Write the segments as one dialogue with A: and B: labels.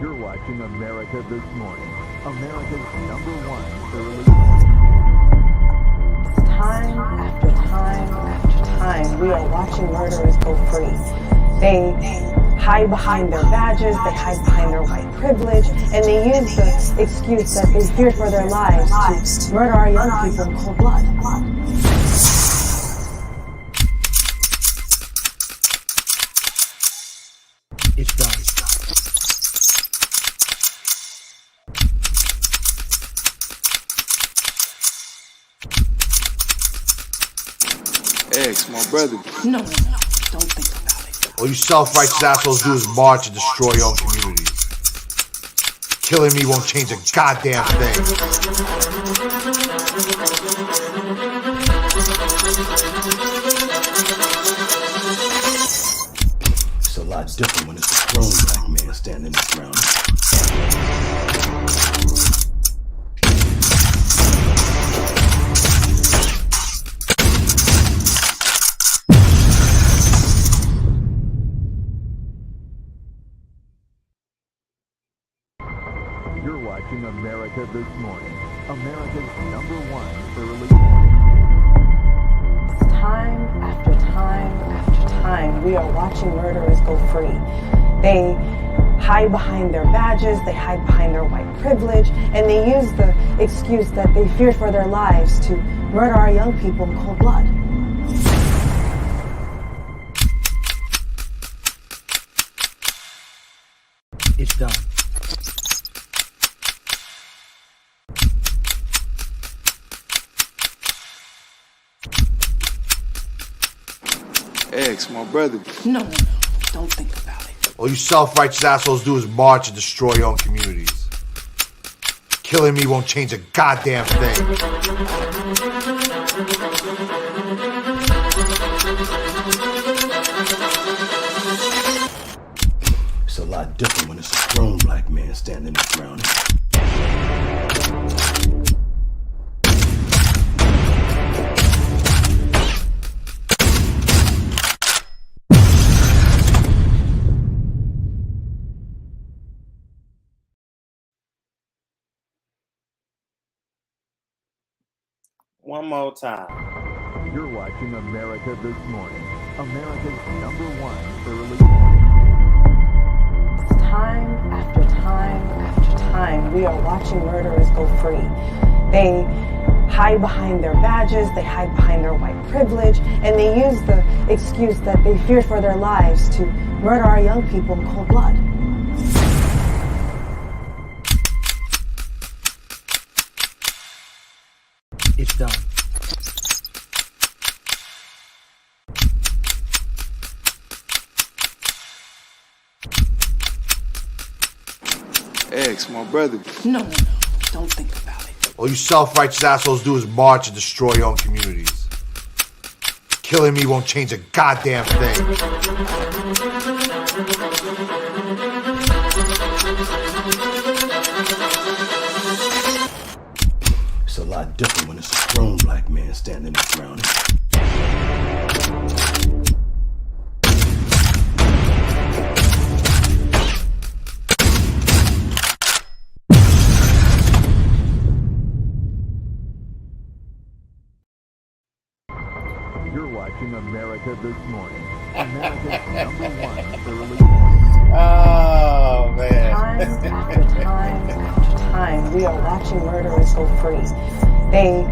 A: You're watching America This Morning, America's #1 early.
B: Time after time after time, we are watching murderers go free. They hide behind their badges, they hide behind their white privilege, and they use the excuse that they feared for their lives to murder our young people in cold blood.
C: It's done.
D: Ex, my brother.
B: No, don't think about it.
C: All you self-righteous assholes do is march and destroy your own communities. Killing me won't change a goddamn thing.
E: It's a lot different when it's a grown black man standing his ground.
A: You're watching America This Morning, America's #1 early.
B: Time after time after time, we are watching murderers go free. They hide behind their badges, they hide behind their white privilege, and they use the excuse that they feared for their lives to murder our young people in cold blood.
C: It's done.
D: Ex, my brother.
B: No, don't think about it.
C: All you self-righteous assholes do is march and destroy your own communities. Killing me won't change a goddamn thing.
E: It's a lot different when it's a grown black man standing his ground.
F: One more time.
A: You're watching America This Morning, America's #1 early.
B: Time after time after time, we are watching murderers go free. They hide behind their badges, they hide behind their white privilege, and they use the excuse that they feared for their lives to murder our young people in cold blood.
C: It's done.
D: Ex, my brother.
B: No, don't think about it.
C: All you self-righteous assholes do is march and destroy your own communities. Killing me won't change a goddamn thing.
E: It's a lot different when it's a grown black man standing his ground.
A: You're watching America This Morning, America's #1 early.
F: Oh, man.
B: Time after time after time, we are watching murderers go free. They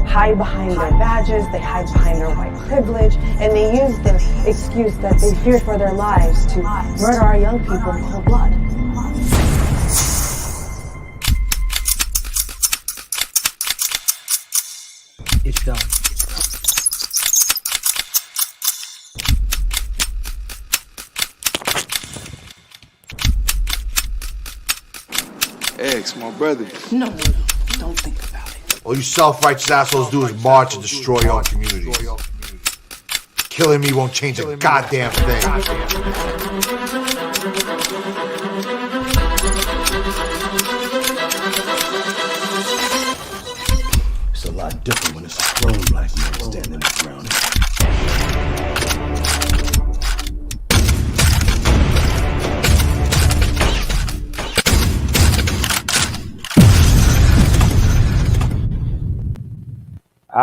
B: hide behind their badges, they hide behind their white privilege, and they use the excuse that they feared for their lives to murder our young people in cold blood.
C: It's done.
D: Ex, my brother.
B: No, don't think about it.
C: All you self-righteous assholes do is march and destroy your own communities. Killing me won't change a goddamn thing.
E: It's a lot different when it's a grown black man standing his ground.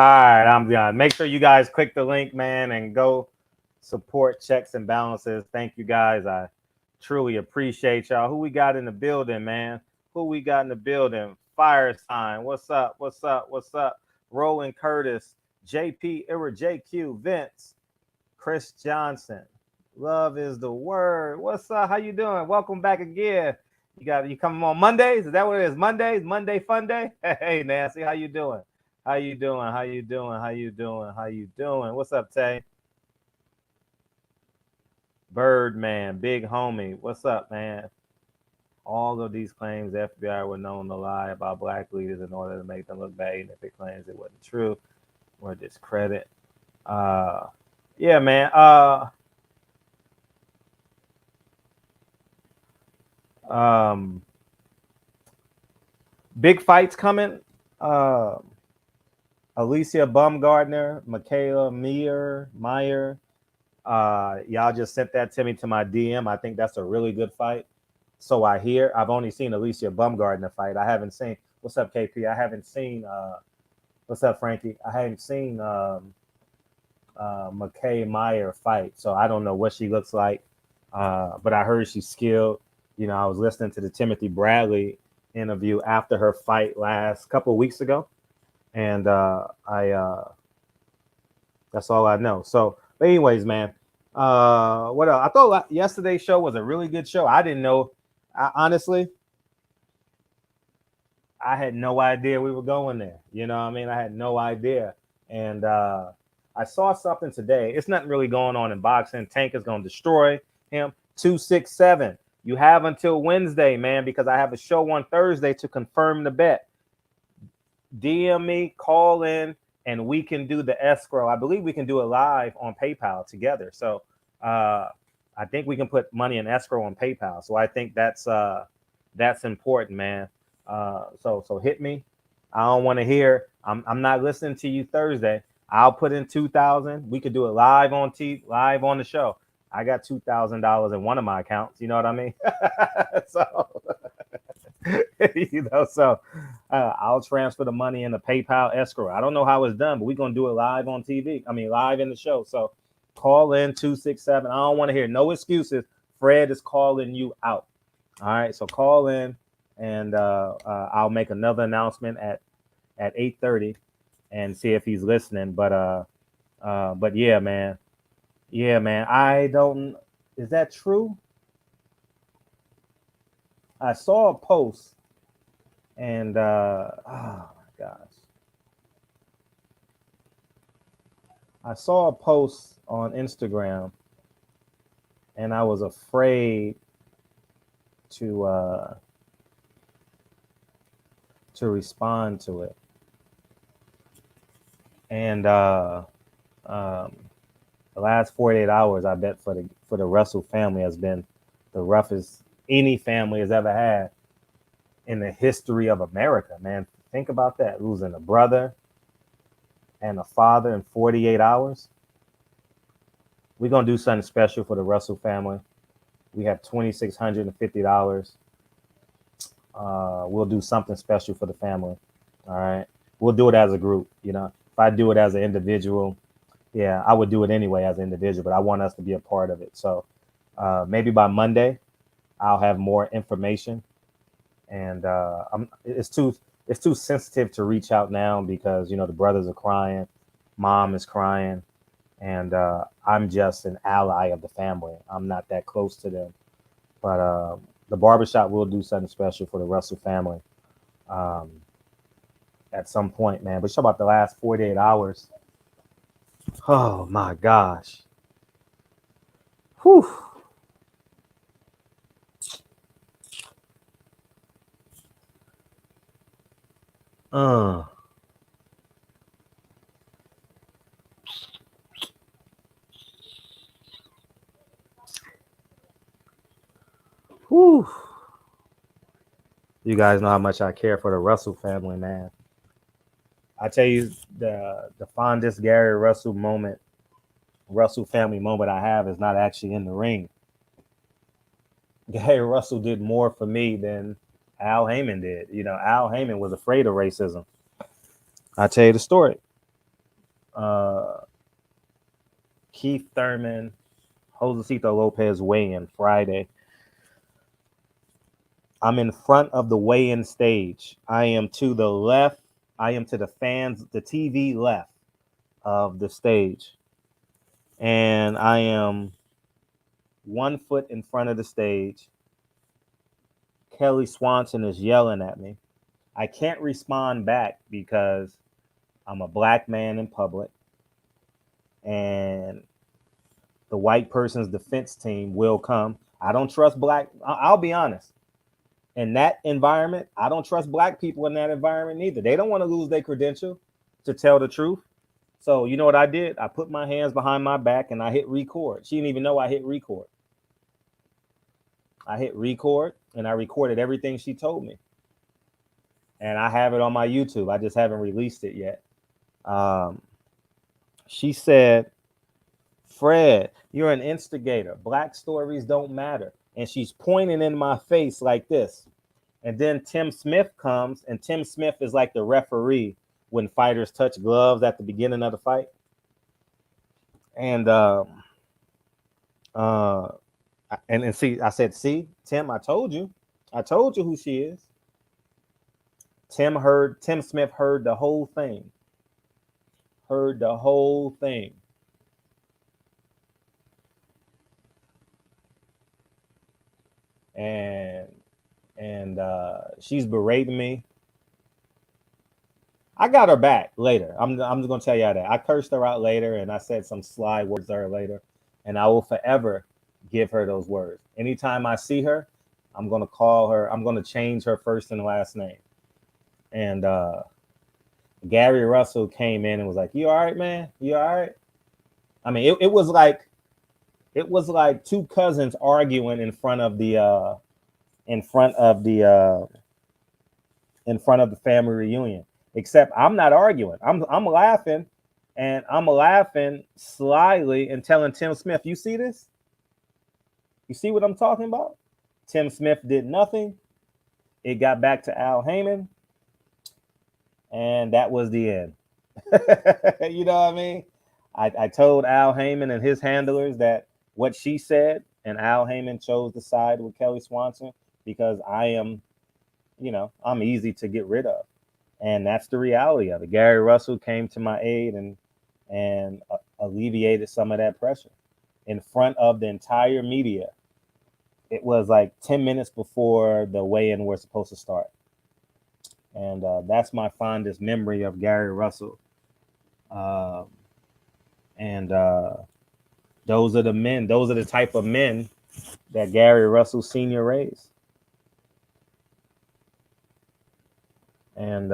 F: right, I'm done. Make sure you guys click the link, man, and go support Checks and Balances. Thank you, guys. I truly appreciate y'all. Who we got in the building, man? Who we got in the building? Fire sign. What's up? What's up? What's up? Roland Curtis, JP, JQ, Vince, Chris Johnson. Love is the word. What's up? How you doing? Welcome back again. You coming on Mondays? Is that what it is? Mondays? Monday fun day? Hey, Nancy, how you doing? How you doing? How you doing? How you doing? How you doing? What's up, Tay? Birdman, big homie. What's up, man? All of these claims, the FBI were known to lie about black leaders in order to make them look bad, even if it claims it wasn't true or discredit. Yeah, man. Big fights coming. Alicia Baumgartner, Michaela Meyer. Y'all just sent that to me to my DM. I think that's a really good fight. So I hear. I've only seen Alicia Baumgartner fight. I haven't seen. What's up, KP? I haven't seen. What's up, Frankie? I haven't seen McKay Meyer fight. So I don't know what she looks like. But I heard she's skilled. You know, I was listening to the Timothy Bradley interview after her fight last couple of weeks ago. And that's all I know. So, but anyways, man, what else? I thought yesterday's show was a really good show. I didn't know. Honestly, I had no idea we were going there. You know what I mean? I had no idea. And I saw something today. It's nothing really going on in boxing. Tank is going to destroy him. 267. You have until Wednesday, man, because I have a show on Thursday to confirm the bet. DM me, call in, and we can do the escrow. I believe we can do it live on PayPal together. So I think we can put money in escrow on PayPal. So I think that's important, man. So hit me. I don't want to hear. I'm not listening to you Thursday. I'll put in $2,000. We could do it live on live on the show. I got $2,000 in one of my accounts. You know what I mean? So so I'll transfer the money in the PayPal escrow. I don't know how it's done, but we're gonna do it live on TV. I mean, live in the show. So call in 267. I don't want to hear no excuses. Fred is calling you out. All right, so call in, and I'll make another announcement at 8:30 and see if he's listening. But yeah, man. Yeah, man. I don't. Is that true? I saw a post, and oh my gosh, I saw a post on Instagram, and I was afraid to respond to it, and the last 48 hours, I bet for the Russell family has been the roughest any family has ever had in the history of America, man. Think about that, losing a brother and a father in 48 hours. We're going to do something special for the Russell family. We have $2,650. We'll do something special for the family. All right. We'll do it as a group. You know, if I do it as an individual, yeah, I would do it anyway as an individual, but I want us to be a part of it. So maybe by Monday, I'll have more information. And it's too sensitive to reach out now because, you know, the brothers are crying, mom is crying, and I'm just an ally of the family. I'm not that close to them. But the barbershop will do something special for the Russell family at some point, man. But talk about the last 48 hours. Oh, my gosh. Whew. Whew. You guys know how much I care for the Russell family, man. I tell you, the fondest Gary Russell family moment I have is not actually in the ring. Gary Russell did more for me than Al Heyman did. You know, Al Heyman was afraid of racism. I'll tell you the story. Keith Thurman, Josecito Lopez weigh-in Friday. I'm in front of the weigh-in stage. I am to the left. I am to the fans, the TV left of the stage. And I am 1 foot in front of the stage. Kelly Swanson is yelling at me. I can't respond back because I'm a black man in public. And the white person's defense team will come. I don't trust black. I'll be honest. In that environment, I don't trust black people in that environment either. They don't want to lose their credential to tell the truth. So you know what I did? I put my hands behind my back and I hit record. She didn't even know I hit record. I hit record and I recorded everything she told me. And I have it on my YouTube. I just haven't released it yet. She said, Fred, you're an instigator. Black stories don't matter. And she's pointing in my face like this. And then Tim Smith comes, and Tim Smith is like the referee when fighters touch gloves at the beginning of the fight. And see, I said, see, Tim, I told you who she is. Tim Smith heard the whole thing. And she's berating me. I got her back later. I'm just gonna tell y'all that. I cursed her out later and I said some sly words to her later. And I will forever give her those words. Anytime I see her, I'm gonna call her, I'm gonna change her first and last name. And Gary Russell came in and was like, "You all right, man? You all right?" I mean, it was like two cousins arguing in front of the family reunion. Except I'm not arguing. I'm laughing, and I'm laughing slyly and telling Tim Smith, "You see this? You see what I'm talking about?" Tim Smith did nothing. It got back to Al Heyman, and that was the end. You know what I mean? I told Al Heyman and his handlers that what she said, and Al Heyman chose to side with Kelly Swanson because I am, I'm easy to get rid of. And that's the reality of it. Gary Russell came to my aid and alleviated some of that pressure in front of the entire media. It was like 10 minutes before the weigh-in was supposed to start. And that's my fondest memory of Gary Russell. And those are the men. Those are the type of men that Gary Russell Sr. raised. And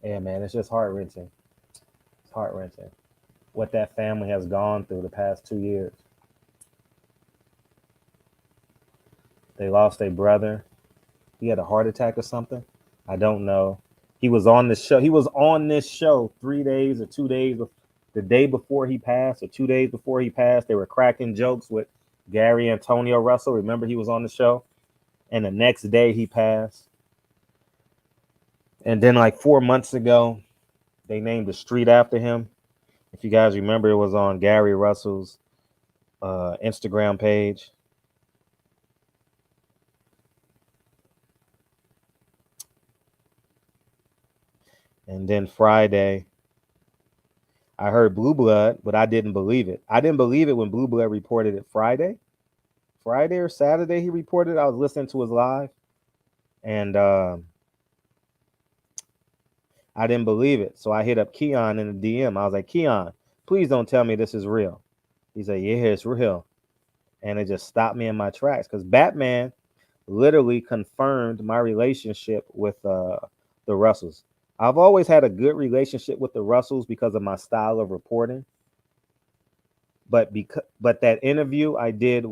F: yeah, man, it's just heart-wrenching. It's heart-wrenching what that family has gone through the past 2 years. They lost a brother. He had a heart attack or something. I don't know. He was on the show. He was on this show 3 days or 2 days, the day before he passed or 2 days before he passed. They were cracking jokes with Gary Antonio Russell. Remember, he was on the show. And the next day he passed. And then like 4 months ago, they named a street after him. If you guys remember, it was on Gary Russell's Instagram page. And then Friday, I heard Blue Blood, but I didn't believe it. I didn't believe it when Blue Blood reported it Friday or Saturday. He reported. I was listening to his live, and I didn't believe it. So I hit up Keon in the DM. I was like, Keon, please don't tell me this is real. He said, yeah, it's real. And it just stopped me in my tracks because Batman literally confirmed my relationship with the Russells. I've always had a good relationship with the Russells because of my style of reporting. But that interview I did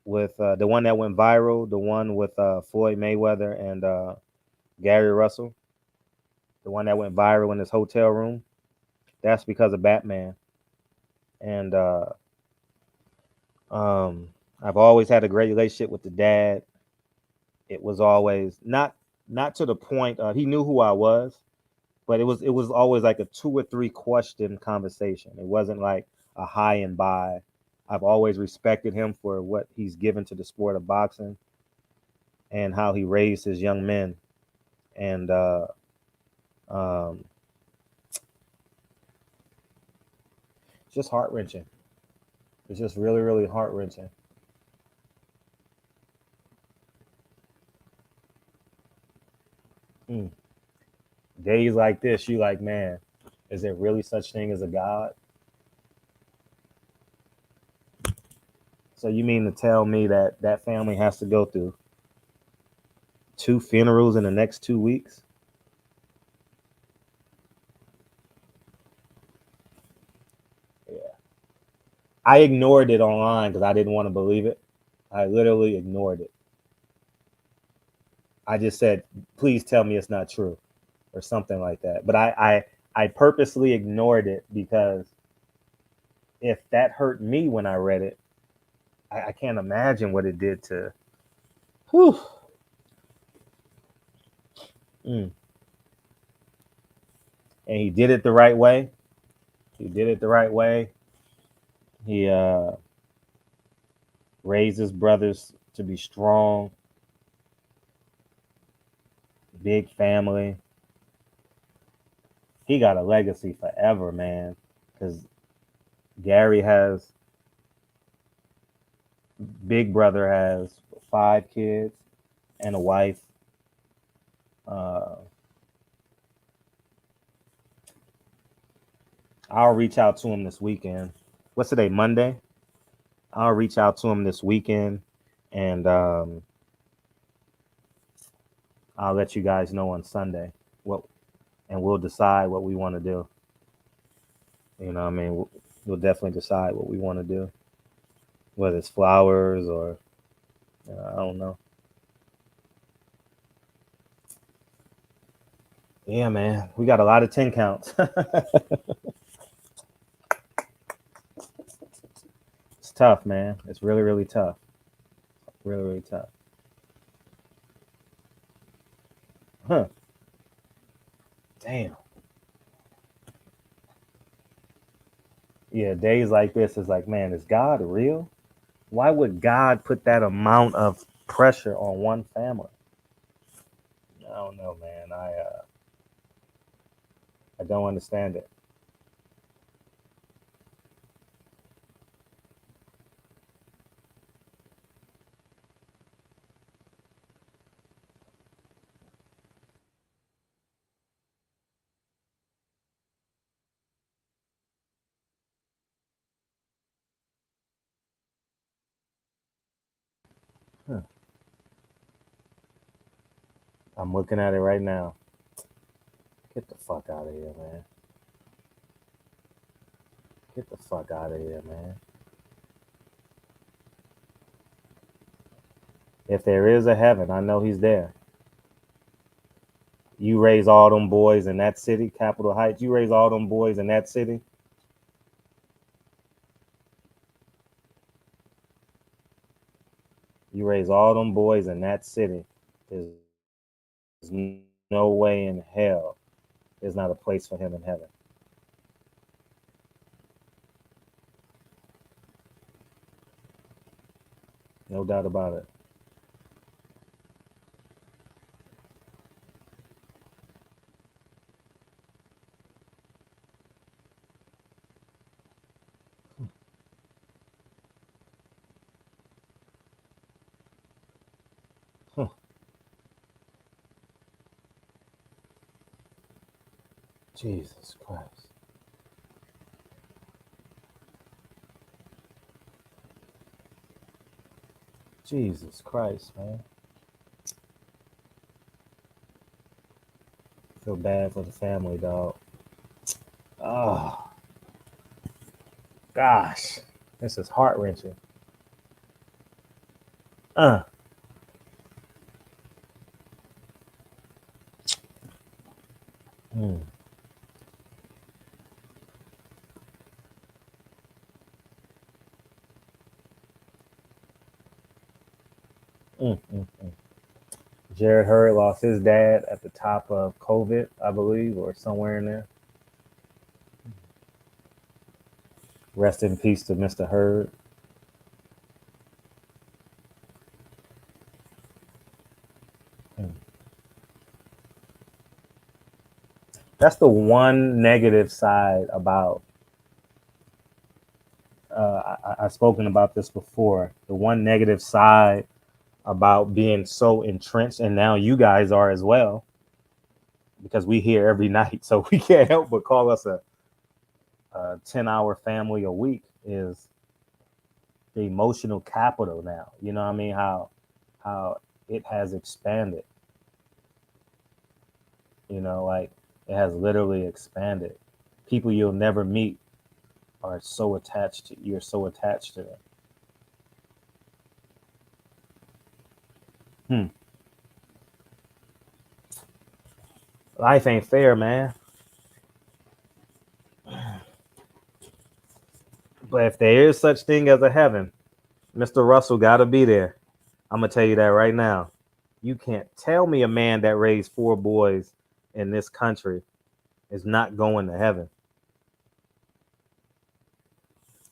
F: with the one that went viral, the one with Floyd Mayweather and Gary Russell, the one that went viral in his hotel room, that's because of Batman. And I've always had a great relationship with the dad. it was always not to the point of he knew who I was, but it was always like a 2 or 3 question conversation. It wasn't like a high and by. I've always respected him for what he's given to the sport of boxing and how he raised his young men. And it's just heart wrenching. It's just really, really heart wrenching. Days like this, you like, man, is there really such thing as a God? So you mean to tell me that that family has to go through 2 funerals in the next 2 weeks? Yeah. I ignored it online because I didn't want to believe it. I literally ignored it. I just said, please tell me it's not true or something like that. But I purposely ignored it because if that hurt me when I read it, I can't imagine what it did to. Whew. And he did it the right way. He did it the right way. He raised his brothers to be strong, big family. He got a legacy forever, man. Because Gary has, big brother has 5 kids and a wife. I'll reach out to him this weekend. What's today, Monday? I'll reach out to him this weekend, and I'll let you guys know on Sunday and we'll decide what we want to do. You know what I mean? We'll definitely decide what we want to do, whether it's flowers or I don't know. Yeah, man, we got a lot of 10 counts. It's tough, man. It's really, really tough. Really, really tough. Huh. Damn. Yeah, days like this is like, man, is God real? Why would God put that amount of pressure on one family? I don't know, man. I don't understand it. Huh. I'm looking at it right now. Get the fuck out of here, man. Get the fuck out of here, man. If there is a heaven, I know he's there. You raise all them boys in that city, Capitol Heights. You raise all them boys in that city. You raise all them boys in that city. There's no way in hell there's not a place for him in heaven. No doubt about it. Huh. Jesus Christ. Jesus Christ, man. Feel bad for the family, dog. Oh, gosh. This is heart wrenching. Uh. Mm. Mm. Jared Hurd lost his dad at the top of COVID, I believe, or somewhere in there. Rest in peace to Mr. Hurd. That's the one negative side about. I've spoken about this before. The one negative side about being so entrenched, and now you guys are as well, because we hear every night, so we can't help but call us a 10-hour family a week, is the emotional capital now. You know what I mean? How it has expanded. You know, like it has literally expanded. People you'll never meet are so attached to, you're so attached to them. Life ain't fair, man. But if there is such thing as a heaven, Mr. Russell gotta be there. I'm gonna tell you that right now. You can't tell me a man that raised 4 boys in this country is not going to heaven.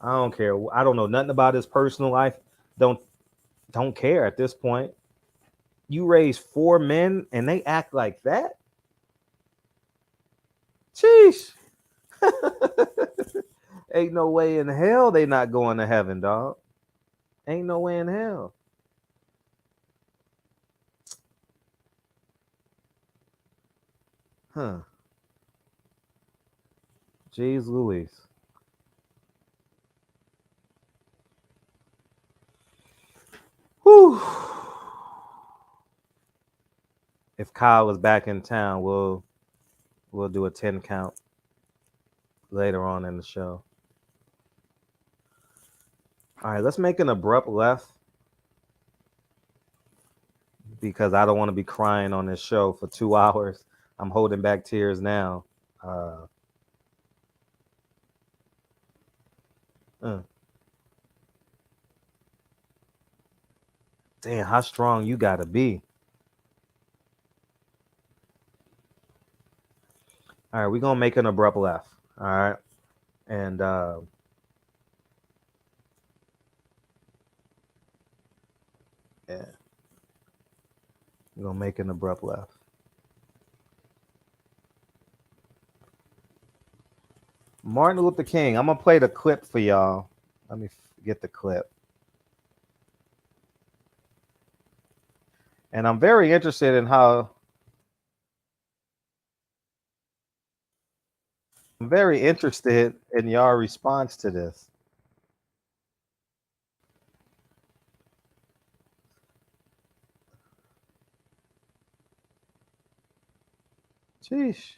F: I don't care. I don't know nothing about his personal life. Don't care at this point. You raise 4 men and they act like that? Sheesh. Ain't no way in hell they not going to heaven, dog. Ain't no way in hell. Huh. Jeez Louise. Whew. If Kyle was back in town, we'll do a 10 count later on in the show. All right, let's make an abrupt left, because I don't want to be crying on this show for 2 hours. I'm holding back tears now. Damn, how strong you gotta be. All right, we're gonna make an abrupt left. All right. And yeah. We're gonna make an abrupt left. Martin Luther King. I'm gonna play the clip for y'all. Let me get the clip. And I'm very interested in how y'all response to this. Sheesh.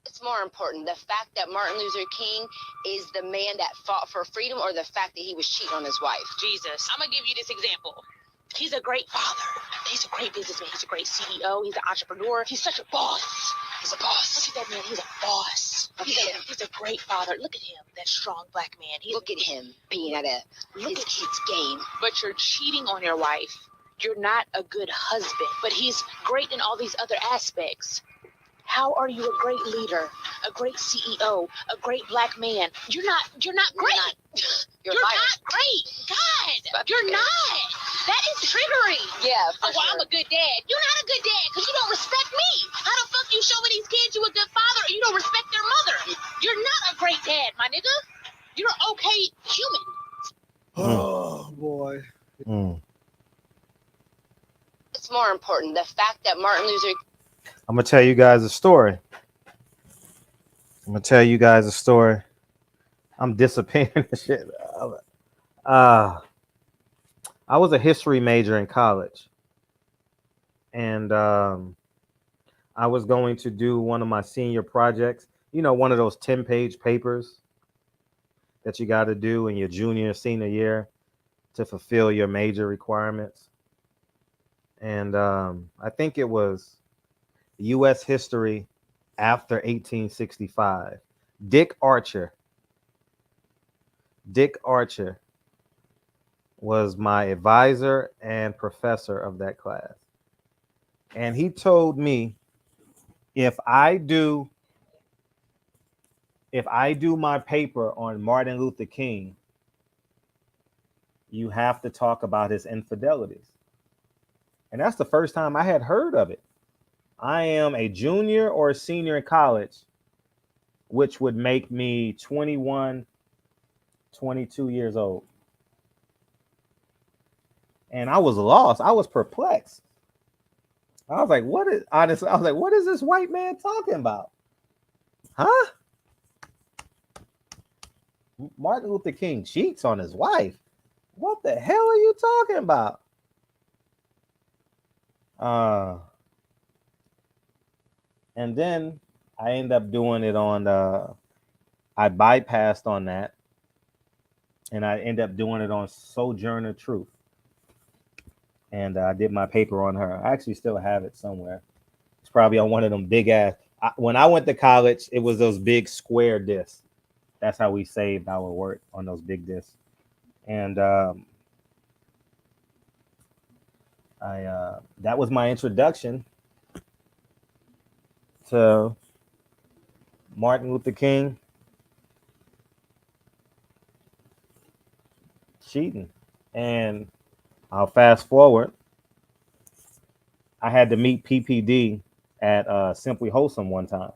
G: It's more important, the fact that Martin Luther King is the man that fought for freedom, or the fact that he was cheating on his wife?
H: Jesus. I'm going to give you this example. He's a great father. He's a great businessman. He's a great CEO. He's an entrepreneur. He's such a boss. He's a boss. Look at that man. He's a boss. He's a great father. Look at him, that strong black man.
G: Look at him being at his kid's game.
H: But you're cheating on your wife. You're not a good husband. But he's great in all these other aspects. How are you a great leader, a great CEO, a great black man? You're not great. You're not great. God, you're not. That is triggering.
G: Yeah,
H: well, sure. I'm a good dad. You're not a good dad because you don't respect me. How the fuck you showing these kids you a good father and you don't respect their mother? You're not a great dad, my nigga. You're an okay human.
D: Oh, boy.
G: It's more important, the fact that Martin Luther...
F: I'm gonna tell you guys a story. I'm disappearing and shit. I was a history major in college, and I was going to do one of my senior projects. You know, one of those 10-page papers that you got to do in your junior, senior year to fulfill your major requirements. And I think it was U.S. history after 1865. Dick Archer was my advisor and professor of that class. And he told me if I do my paper on Martin Luther King, you have to talk about his infidelities. And that's the first time I had heard of it. I am a junior or a senior in college, which would make me 21, 22 years old. And I was lost. I was perplexed. I was like, what is this white man talking about? Huh? Martin Luther King cheats on his wife. What the hell are you talking about? And then I ended up doing it on I bypassed on that, and I ended up doing it on Sojourner Truth. And I did my paper on her. I actually still have it somewhere. It's probably on one of them big ass. When I went to college, it was those big square discs. That's how we saved our work, on those big discs. And that was my introduction to Martin Luther King cheating. And I'll fast forward. I had to meet PPD at Simply Wholesome one time.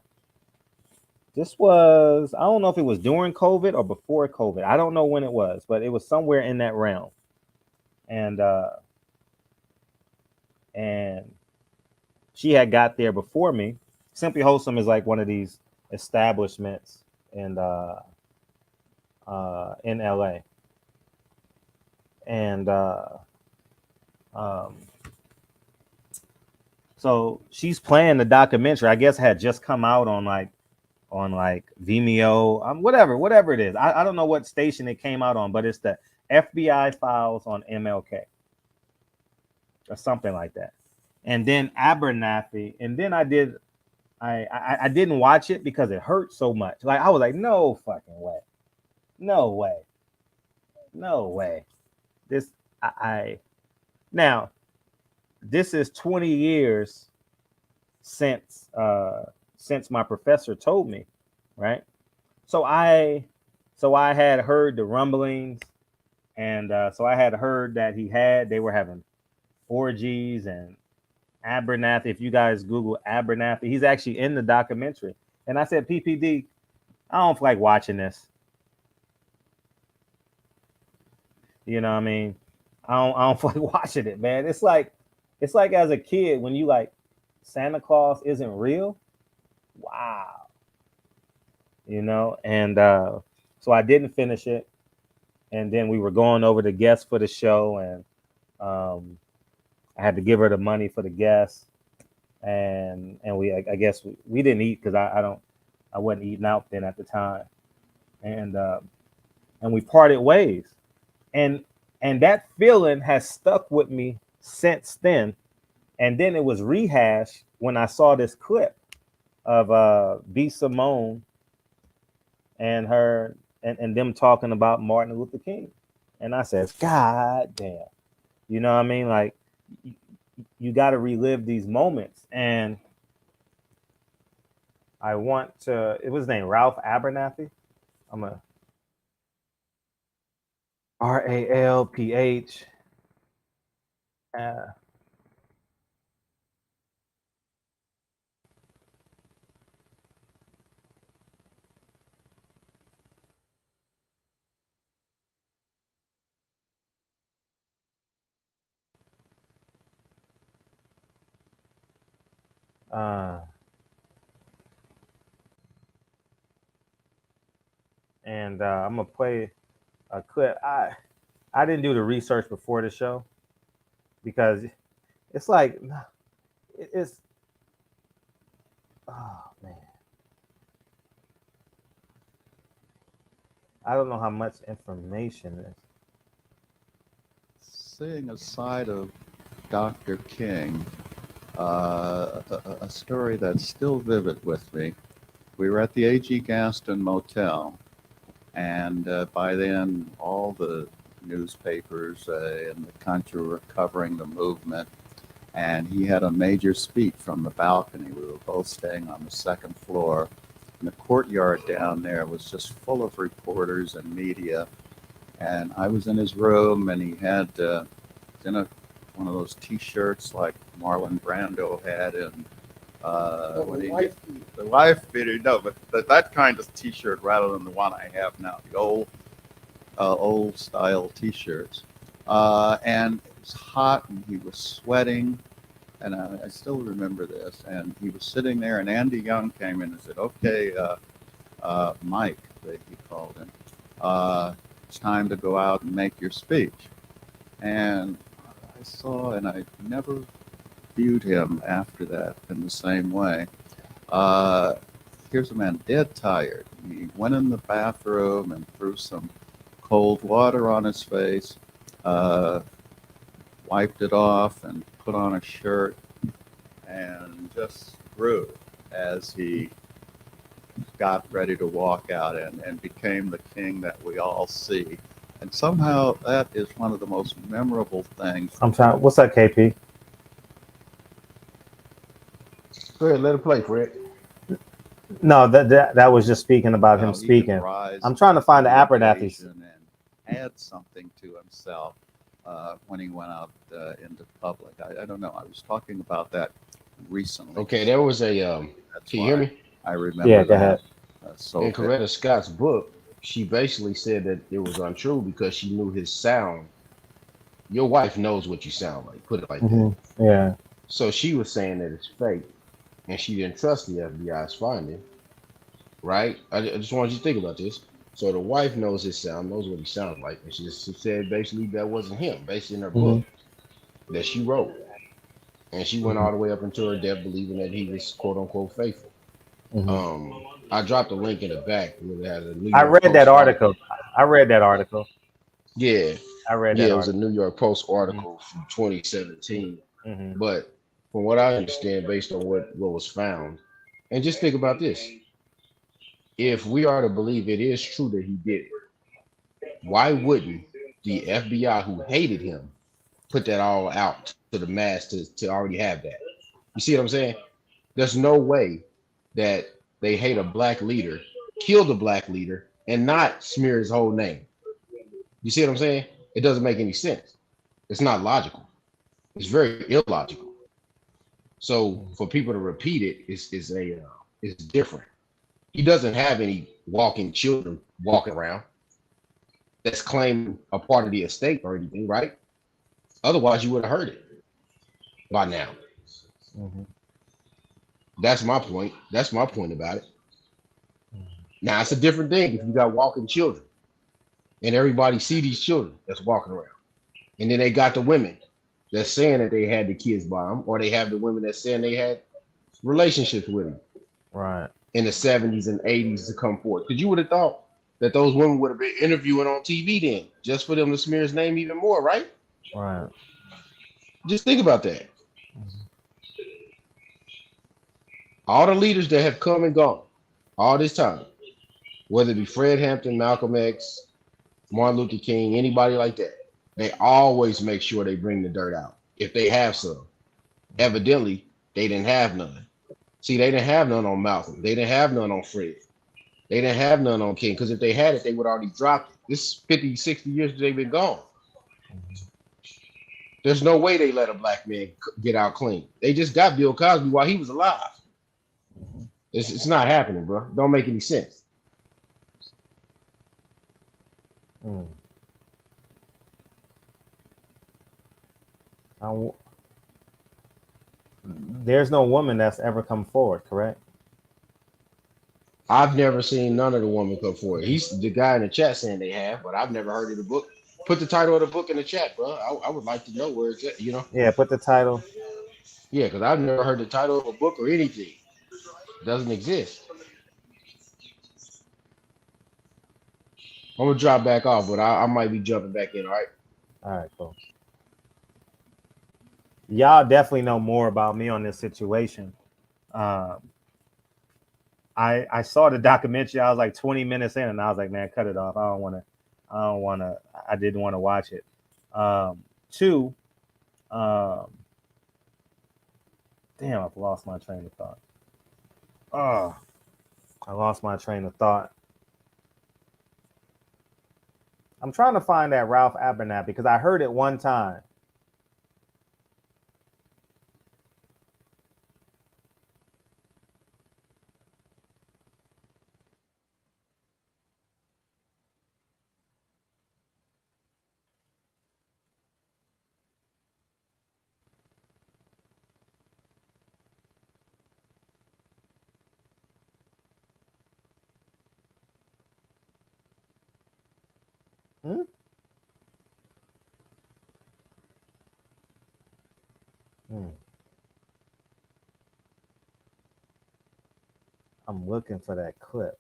F: This was, I don't know if it was during COVID or before COVID. I don't know when it was, but it was somewhere in that realm. And she had got there before me. Simply Wholesome is like one of these establishments in LA. And so she's playing the documentary. I guess had just come out on like Vimeo, whatever it is. I don't know what station it came out on, but it's the FBI files on MLK or something like that. And then Abernathy, and then I didn't watch it because it hurt so much. Like I was like, no fucking way, no way. Now this is 20 years since my professor told me, right? So I had heard the rumblings, and so I had heard that they were having orgies. And Abernathy, if you guys Google Abernathy, he's actually in the documentary. And I said, PPD, I don't feel like watching this. You know what I mean? I don't feel like watching it, man. It's like as a kid when you like Santa Claus isn't real. Wow. You know, and so I didn't finish it. And then we were going over the guests for the show, and I had to give her the money for the guests. And I guess we didn't eat because I wasn't eating out then at the time. And we parted ways. And that feeling has stuck with me since then. And then it was rehashed when I saw this clip of B Simone and her and them talking about Martin Luther King. And I said, God damn. You know what I mean? Like you got to relive these moments. And I want to, it was his name, Ralph Abernathy. I'm a RALPH. And I'm gonna play a clip. I didn't do the research before the show because it's like it's oh man, I don't know how much information is.
I: Seeing a side of Dr. King, a story that's still vivid with me. We were at the A.G. Gaston Motel, and by then all the newspapers in the country were covering the movement. And he had a major speech from the balcony. We were both staying on the second floor. And the courtyard down there was just full of reporters and media. And I was in his room, and he had one of those T-shirts like Marlon Brando had in the wife beater. No, but that kind of T-shirt rather than the one I have now, the old style T-shirts. And it was hot, and he was sweating, and I still remember this. And he was sitting there, and Andy Young came in and said, "Okay, Mike," he called him. It's time to go out and make your speech. And I never viewed him after that in the same way. Here's a man dead tired. He went in the bathroom and threw some cold water on his face, wiped it off and put on a shirt, and just grew as he got ready to walk out and became the king that we all see. And somehow that is one of the most memorable things.
F: What's that, KP?
J: Go ahead, let it play, Fred.
F: No, that was just speaking about him speaking. I'm trying to find the Abernathy's.
I: And add something to himself when he went out into public. I don't know. I was talking about that recently.
J: Okay, there was a. Can you hear me?
I: I remember.
F: Yeah, go ahead.
J: In Coretta Scott's book, she basically said that it was untrue because she knew his sound. Your wife knows what you sound like. Put it like that.
F: Yeah.
J: So she was saying that it's fake, and she didn't trust the FBI's finding. Right? I just want you to think about this. So the wife knows his sound, knows what he sounds like, and she said basically that wasn't him, basically in her book that she wrote. And she went all the way up until her death believing that he was quote unquote faithful. I dropped a link in the back where it has a New York
F: I read
J: Post
F: that article. I read that article.
J: Yeah.
F: I read that.
J: Yeah, it was a New York Post article from 2017. But from what I understand, based on what was found, and just think about this. If we are to believe it is true that he did it, why wouldn't the FBI who hated him put that all out to the mass to already have that? You see what I'm saying? There's no way that they hate a black leader, kill the black leader, and not smear his whole name. You see what I'm saying? It doesn't make any sense. It's not logical. It's very illogical. So for people to repeat it is different. He doesn't have any walking children walking around that's claiming a part of the estate or anything, right? Otherwise, you would have heard it by now. That's my point. That's my point about it. Now, it's a different thing if you got walking children and everybody see these children that's walking around. And then they got the women that's saying that they had the kids by them, or they have the women that's saying they had relationships with them.
F: Right.
J: In the 70s and 80s to come forward. Because you would have thought that those women would have been interviewing on TV then, just for them to smear his name even more, right?
F: Right.
J: Just think about that. All the leaders that have come and gone all this time, whether it be Fred Hampton, Malcolm X, Martin Luther King, anybody like that, they always make sure they bring the dirt out if they have some. Evidently, they didn't have none. See, they didn't have none on Malcolm. They didn't have none on Fred. They didn't have none on King, because if they had it, they would already dropped it. This is 50, 60 years that they've been gone. There's no way they let a black man get out clean. They just got Bill Cosby while he was alive. It's not happening, bro. Don't make any sense.
F: There's no woman that's ever come forward, correct?
J: I've never seen none of the women come forward. He's the guy in the chat saying they have, but I've never heard of the book. Put the title of the book in the chat, bro. I would like to know where it's at, you know?
F: Yeah, put the title.
J: Yeah, because I've never heard the title of a book or anything. It doesn't exist. I'm going to drop back off, but I might be jumping back in, all right?
F: All right, cool. Y'all definitely know more about me on this situation. I saw the documentary. I was like 20 minutes in, and I was like, man, cut it off. I don't I didn't want to watch it. Two, damn, I've lost my train of thought. Oh, I lost my train of thought. I'm trying to find that Ralph Abernathy because I heard it one time. Hmm? I'm looking for that clip.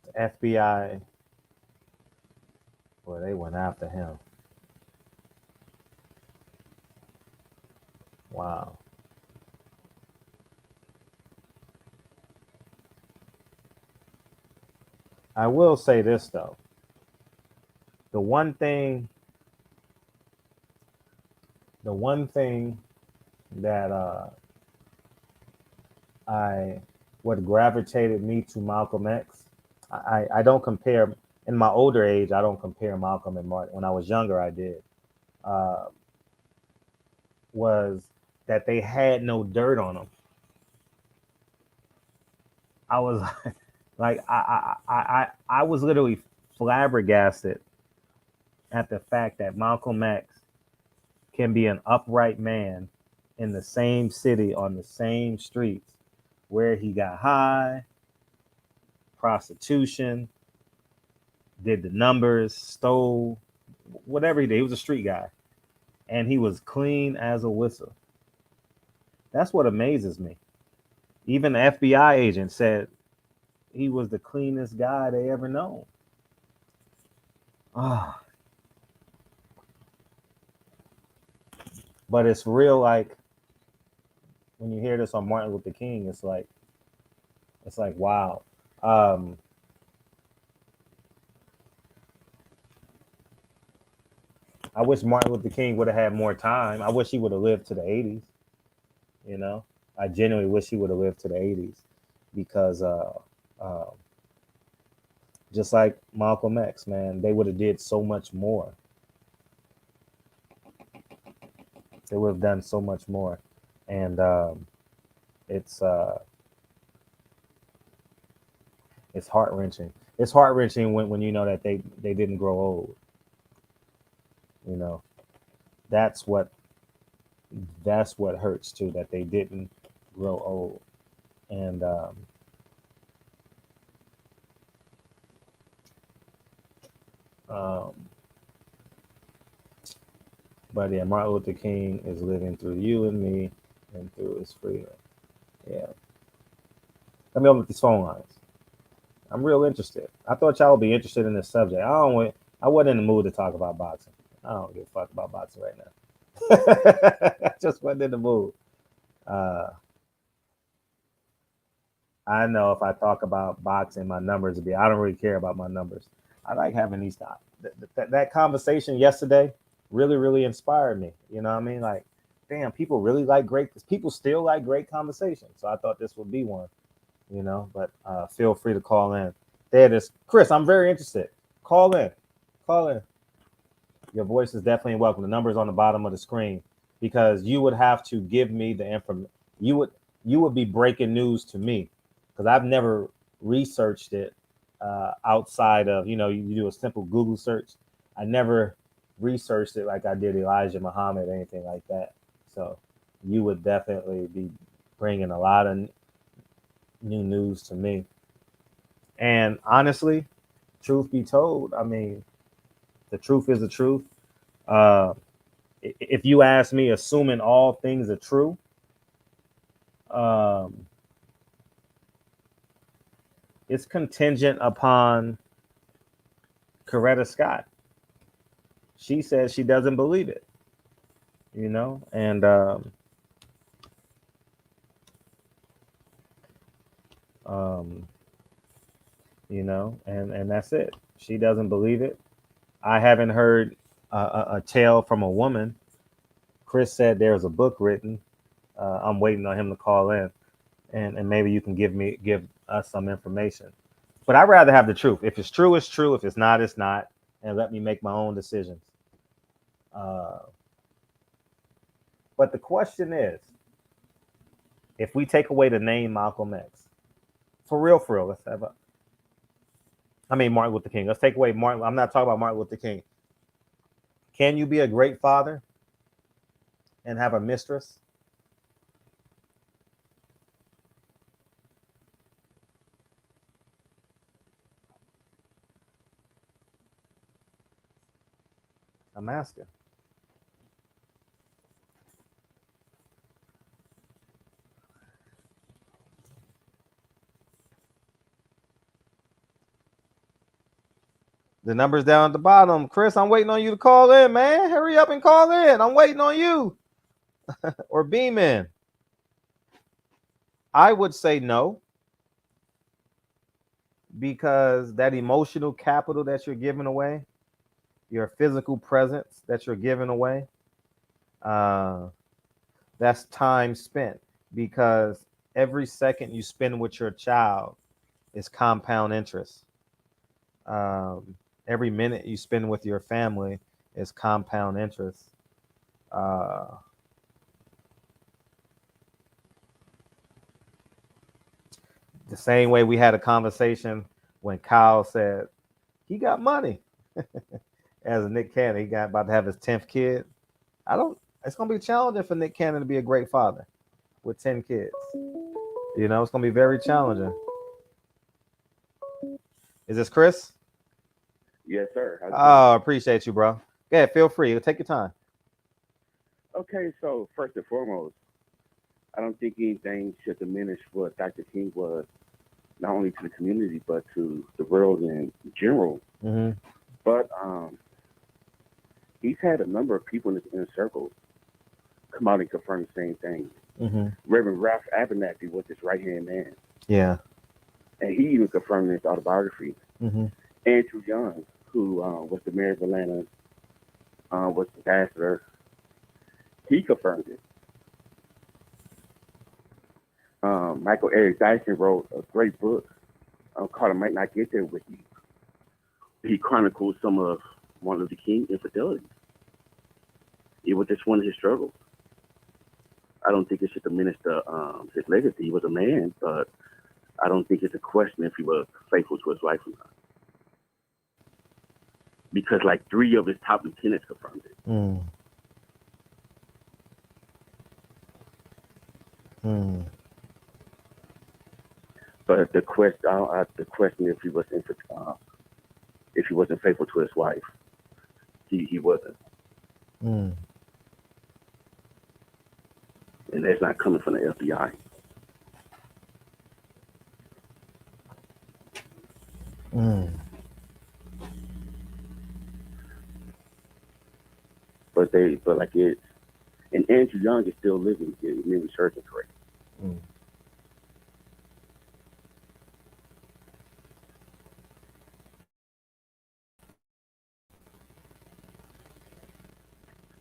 F: The FBI, well, they went after him. Wow. I will say this though. The one thing that what gravitated me to Malcolm X, I don't compare in my older age. I don't compare Malcolm and Martin. When I was younger, I did. Was that they had no dirt on them. I was like, I was literally flabbergasted at the fact that Malcolm X can be an upright man in the same city on the same streets where he got high, prostitution, did the numbers, stole, whatever he did. He was a street guy. And he was clean as a whistle. That's what amazes me. Even the FBI agent said he was the cleanest guy they ever known. Ah. But it's real, like, when you hear this on Martin Luther King, it's like, wow. I wish Martin Luther King would have had more time. I wish he would have lived to the 80s. You know, I genuinely wish he would have lived to the 80s because just like Malcolm X, man, they would have did so much more. They would have done so much more. And it's heart-wrenching. It's heart-wrenching when you know that they didn't grow old. You know, that's what hurts too, that they didn't grow old. And but yeah, Martin Luther King is living through you and me and through his freedom. Yeah. Let me open up these phone lines. I'm real interested. I thought y'all would be interested in this subject. I wasn't in the mood to talk about boxing. I don't give a fuck about boxing right now. I just wasn't in the mood. I know if I talk about boxing, my numbers would be. I don't really care about my numbers. I like having these. That conversation yesterday really, really inspired me. You know what I mean? Like, damn, people really like great. People still like great conversations. So I thought this would be one. You know, but feel free to call in. There it is, Chris. I'm very interested. Call in. Your voice is definitely welcome. The number is on the bottom of the screen because you would have to give me the information. You would be breaking news to me because I've never researched it outside of, you do a simple Google search. I never researched it like I did Elijah Muhammad or anything like that. So you would definitely be bringing a lot of new news to me. And honestly, truth be told, I mean, the truth is the truth. If you ask me, assuming all things are true, it's contingent upon Coretta Scott. She says she doesn't believe it, and You know, and that's it. She doesn't believe it. I haven't heard a tale from a woman. Chris said there's a book written. I'm waiting on him to call in, and maybe you can give us some information. But I'd rather have the truth. If it's true, it's true. If it's not, it's not, and let me make my own decisions. But the question is, if we take away the name Malcolm X, for real, let's have Martin Luther King. Let's take away Martin. I'm not talking about Martin Luther King. Can you be a great father and have a mistress? I'm asking. The number's down at the bottom. Chris, I'm waiting on you to call in, man. Hurry up and call in. I'm waiting on you. Or beam in. I would say no. Because that emotional capital that you're giving away, your physical presence that you're giving away, that's time spent. Because every second you spend with your child is compound interest. Every minute you spend with your family is compound interest. The same way we had a conversation when Kyle said he got money. As Nick Cannon, he got about to have his 10th kid. It's going to be challenging for Nick Cannon to be a great father with 10 kids. You know, it's going to be very challenging. Is this Chris?
K: Yes, sir.
F: Oh, appreciate you, bro. Go ahead, feel free. Take your time.
K: Okay, so first and foremost, I don't think anything should diminish what Dr. King was, not only to the community, but to the world in general.
F: Mm-hmm.
K: But he's had a number of people in his inner circle come out and confirm the same thing.
F: Mm-hmm.
K: Reverend Ralph Abernathy was his right-hand man.
F: Yeah.
K: And he even confirmed in his autobiography.
F: Mm-hmm.
K: Andrew Young, who was the mayor of Atlanta, was the ambassador, he confirmed it. Michael Eric Dyson wrote a great book called I Might Not Get There With You. He chronicled some of Martin Luther King's infidelities. It was just one of his struggles. I don't think it should diminish his legacy. He was a man, but I don't think it's a question if he was faithful to his wife or not. Because like 3 of his top lieutenants confirmed it.
F: Mm. Mm.
K: But the question if he wasn't faithful to his wife, he wasn't.
F: Mm.
K: And that's not coming from the FBI.
F: Mm.
K: But like it, and Andrew Young is still living. If memory serves me correct.
F: Mm.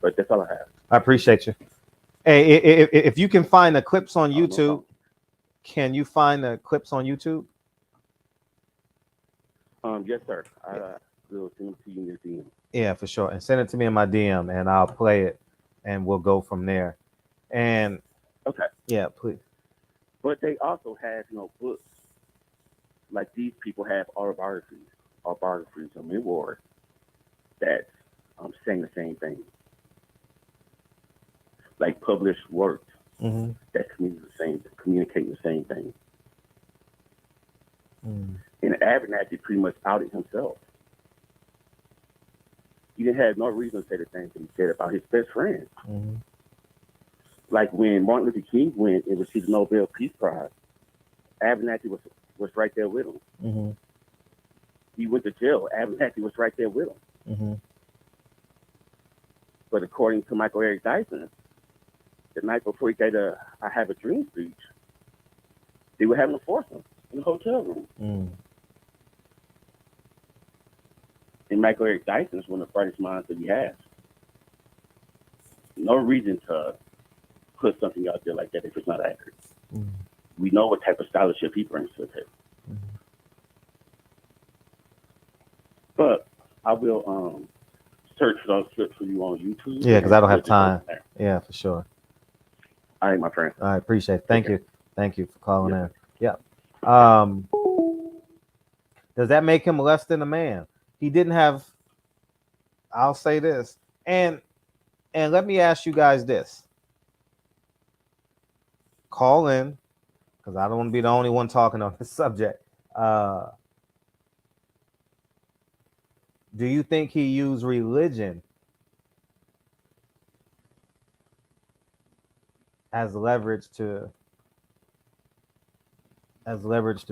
K: But that's all I have.
F: I appreciate you. Hey, if you can find the clips on YouTube, can you find the clips on YouTube?
K: Yes, sir. I will send them to you in your DM.
F: Yeah, for sure. And send it to me in my DM, and I'll play it, and we'll go from there. And
K: okay,
F: yeah, please.
K: But they also have books like these people have autobiographies or memoirs that saying the same thing. Like published works
F: Mm-hmm.
K: that communicating the same thing.
F: Mm.
K: And Abernathy pretty much outed himself. He didn't have no reason to say the things that he said about his best friend.
F: Mm-hmm.
K: Like when Martin Luther King went and received the Nobel Peace Prize, Abernathy was right there with him.
F: Mm-hmm.
K: He went to jail. Abernathy was right there with him.
F: Mm-hmm.
K: But according to Michael Eric Dyson, the night before he gave I Have a Dream speech, they were having a foursome. in the hotel room.
F: Mm.
K: And Michael Eric Dyson is one of the brightest minds that we have. No reason to put something out there like that if it's not accurate.
F: Mm.
K: We know what type of scholarship he brings to the table.
F: Mm.
K: But I will search for those clips for you on YouTube.
F: Yeah, because I don't have time. Yeah, for sure.
K: All right, my friend.
F: I appreciate it. Thank you. Thank you for calling in. Yeah. Does that make him less than a man? He didn't have, I'll say this. And let me ask you guys this. Call in, because I don't want to be the only one talking on this subject. Do you think he used religion as leverage to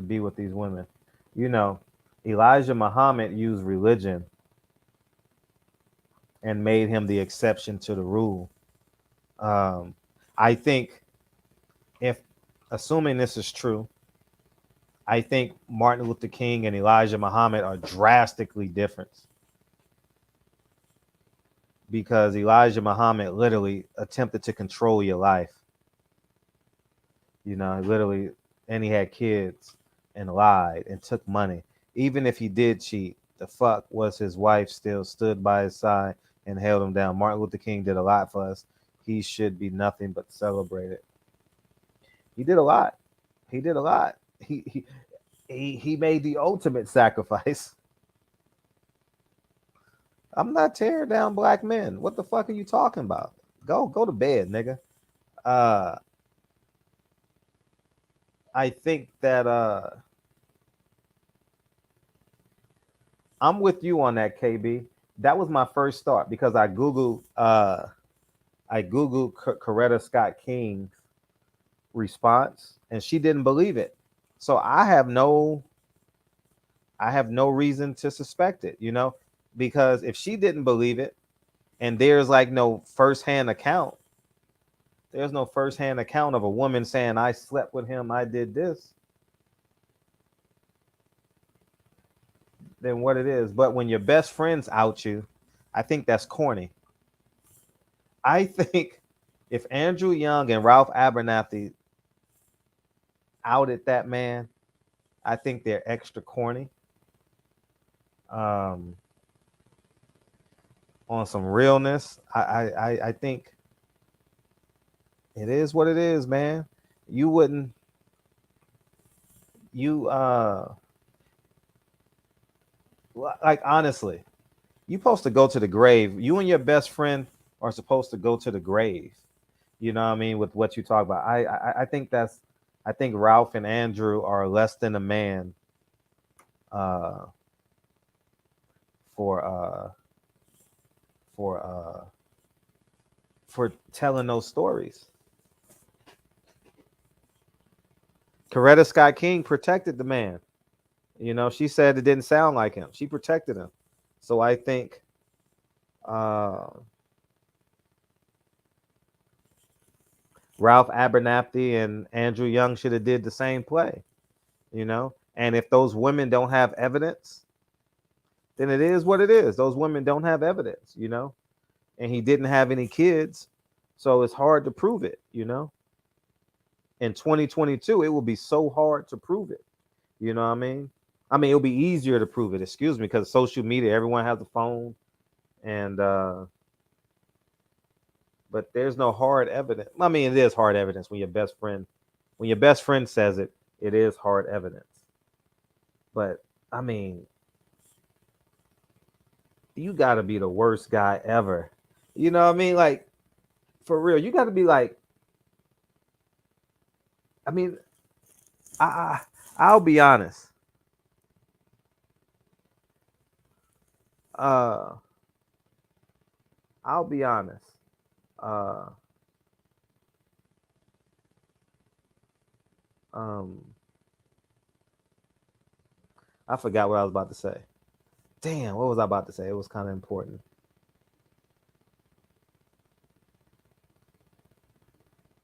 F: be with these women? You know, Elijah Muhammad used religion and made him the exception to the rule. I think, if assuming this is true, I think Martin Luther King and Elijah Muhammad are drastically different, because Elijah Muhammad literally attempted to control your life. You know, literally, and he had kids and lied and took money. Even if he did cheat, the fuck was his wife still stood by his side and held him down. Martin Luther King did a lot for us. He should be nothing but celebrated. He did a lot. He did a lot. He made the ultimate sacrifice. I'm not tearing down black men. What the fuck are you talking about? Go to bed, nigga. I think that I'm with you on that, KB. That was my first thought, because I googled Coretta Scott King's response, and she didn't believe it. So I have no reason to suspect it, you know, because if she didn't believe it, and there's like no firsthand account, there's no firsthand account of a woman saying, I slept with him, I did this, then what it is. But when your best friends out you, I think that's corny. I think if Andrew Young and Ralph Abernathy outed that man, I think they're extra corny. On some realness, I think it is what it is, man. You wouldn't, like, honestly, you're supposed to go to the grave. You and your best friend are supposed to go to the grave. You know what I mean? With what you talk about. I think Ralph and Andrew are less than a man for telling those stories. Coretta Scott King protected the man. You know, she said it didn't sound like him. She protected him. So I think Ralph Abernathy and Andrew Young should have did the same play, you know? And if those women don't have evidence, then it is what it is. Those women don't have evidence, you know? And he didn't have any kids, so it's hard to prove it, you know? In 2022, it will be so hard to prove it. You know what I mean? I mean, it'll be easier to prove it, excuse me, because social media, everyone has a phone, and but there's no hard evidence. I mean, it is hard evidence when your best friend says it, it is hard evidence. But I mean, you gotta be the worst guy ever. You know what I mean? Like, for real, you gotta be like, I mean, I'll be honest. I'll be honest. I forgot what I was about to say. Damn, what was I about to say? It was kind of important.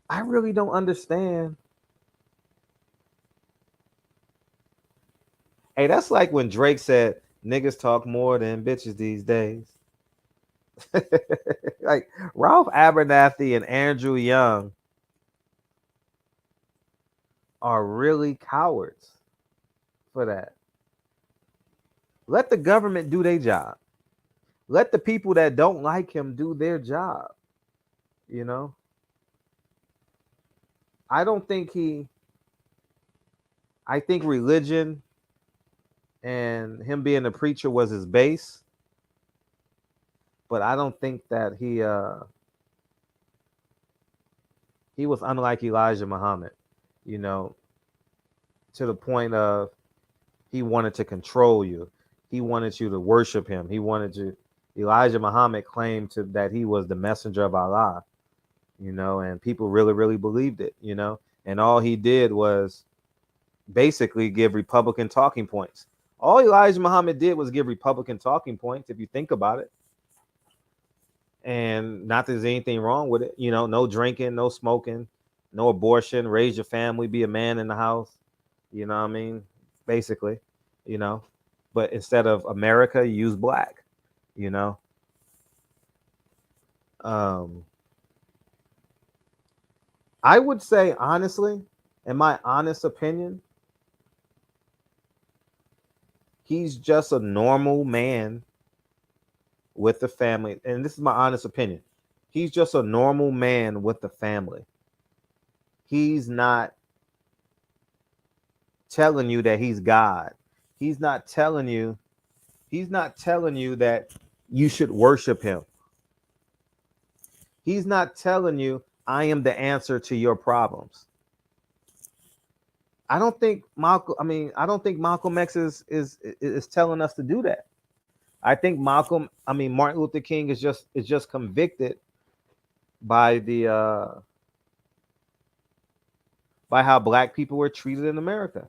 F: I really don't understand Hey, that's like when Drake said, "Niggas talk more than bitches these days." Like Ralph Abernathy and Andrew Young are really cowards for that. Let the government do their job. Let the people that don't like him do their job. You know, I don't think I think religion and him being a preacher was his base, but I don't think that he was unlike Elijah Muhammad, you know, to the point of he wanted to control you. He wanted you to worship him. He wanted you. Elijah Muhammad claimed that he was the messenger of Allah, you know, and people really, really believed it, you know, and all he did was basically give Republican talking points. All Elijah Muhammad did was give Republican talking points, if you think about it. And not that there's anything wrong with it, you know, no drinking, no smoking, no abortion, raise your family, be a man in the house, you know what I mean? Basically, you know, but instead of America, you use black, you know. I would say, honestly, in my honest opinion, he's just a normal man with a family. And this is my honest opinion. He's just a normal man with a family. He's not telling you that he's God. He's not telling you that you should worship him. He's not telling you I am the answer to your problems. I don't think Malcolm X is telling us to do that. I think Martin Luther King is just convicted by by how black people were treated in America.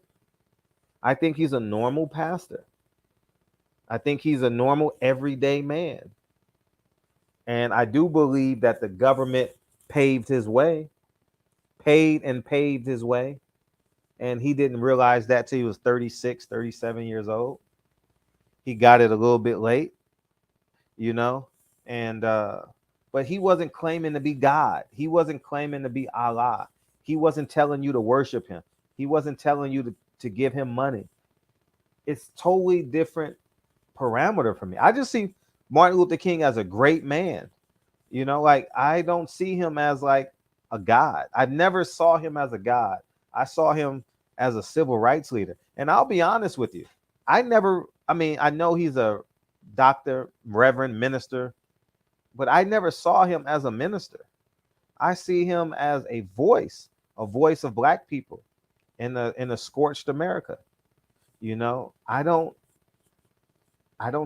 F: I think he's a normal pastor. I think he's a normal everyday man. And I do believe that the government paved his way. And he didn't realize that till he was 36, 37 years old. He got it a little bit late, you know, and but he wasn't claiming to be God. He wasn't claiming to be Allah. He wasn't telling you to worship him. He wasn't telling you to give him money. It's totally different parameter for me. I just see Martin Luther King as a great man. You know, like I don't see him as like a god. I never saw him as a god. I saw him as a civil rights leader. And I'll be honest with you. I know he's a doctor, reverend, minister, but I never saw him as a minister. I see him as a voice of black people in a scorched America. You know, I don't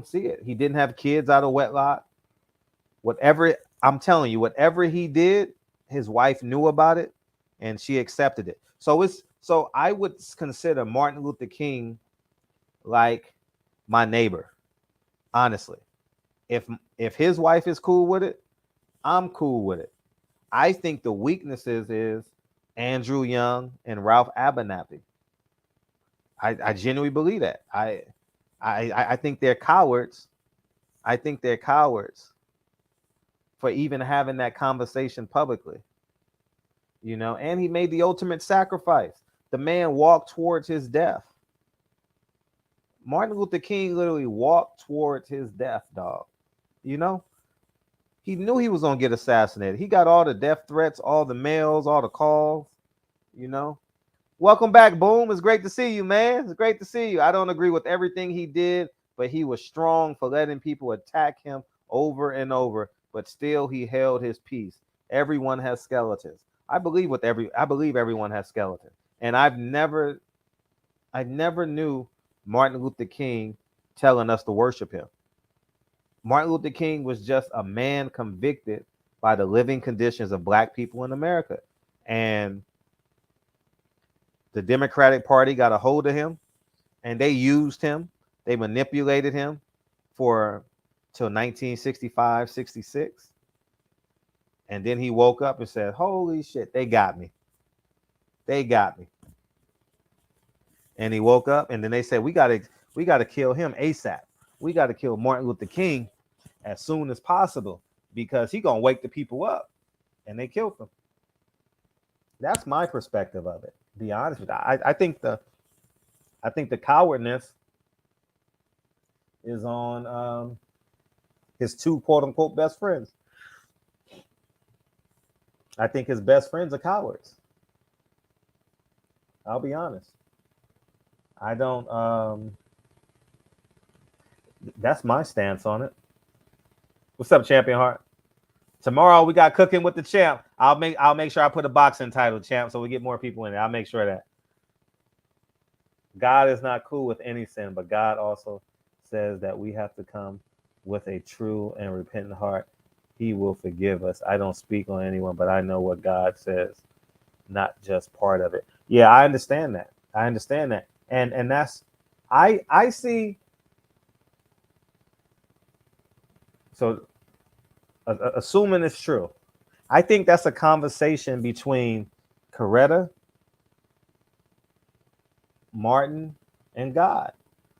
F: see it. He didn't have kids out of wedlock. Whatever, I'm telling you, whatever he did, his wife knew about it and she accepted it. So I would consider Martin Luther King like my neighbor. Honestly. If his wife is cool with it, I'm cool with it. I think the weaknesses is Andrew Young and Ralph Abernathy. I genuinely believe that. I think they're cowards. I think they're cowards for even having that conversation publicly. You know, and he made the ultimate sacrifice. The man walked towards his death. Martin Luther King literally walked towards his death, dog. You know, he knew he was going to get assassinated. He got all the death threats, all the mails, all the calls, you know. Welcome back, Boom. It's great to see you, man. It's great to see you. I don't agree with everything he did, but he was strong for letting people attack him over and over, but still he held his peace. Everyone has skeletons. I believe everyone has skeletons. And I never knew Martin Luther King telling us to worship him. Martin Luther King was just a man convicted by the living conditions of black people in America. And the Democratic Party got a hold of him and they used him. They manipulated him till 1965, 66. And then he woke up and said, holy shit, they got me. They got me. and he woke up, and then they said, we gotta kill him ASAP. We got to kill Martin Luther King as soon as possible because he gonna wake the people up, and they killed him. That's my perspective of it. To be honest with you, I think the cowardness is on his two quote unquote best friends. I think his best friends are cowards. I'll be honest. I don't. That's my stance on it. What's up, Champion Heart? Tomorrow we got Cooking with the Champ. I'll make sure I put a boxing title, Champ, so we get more people in there. I'll make sure that. God is not cool with any sin, but God also says that we have to come with a true and repentant heart. He will forgive us. I don't speak on anyone, but I know what God says, not just part of it. Yeah, I understand that. And that's I see. So assuming it's true, I think that's a conversation between Coretta, Martin, and God.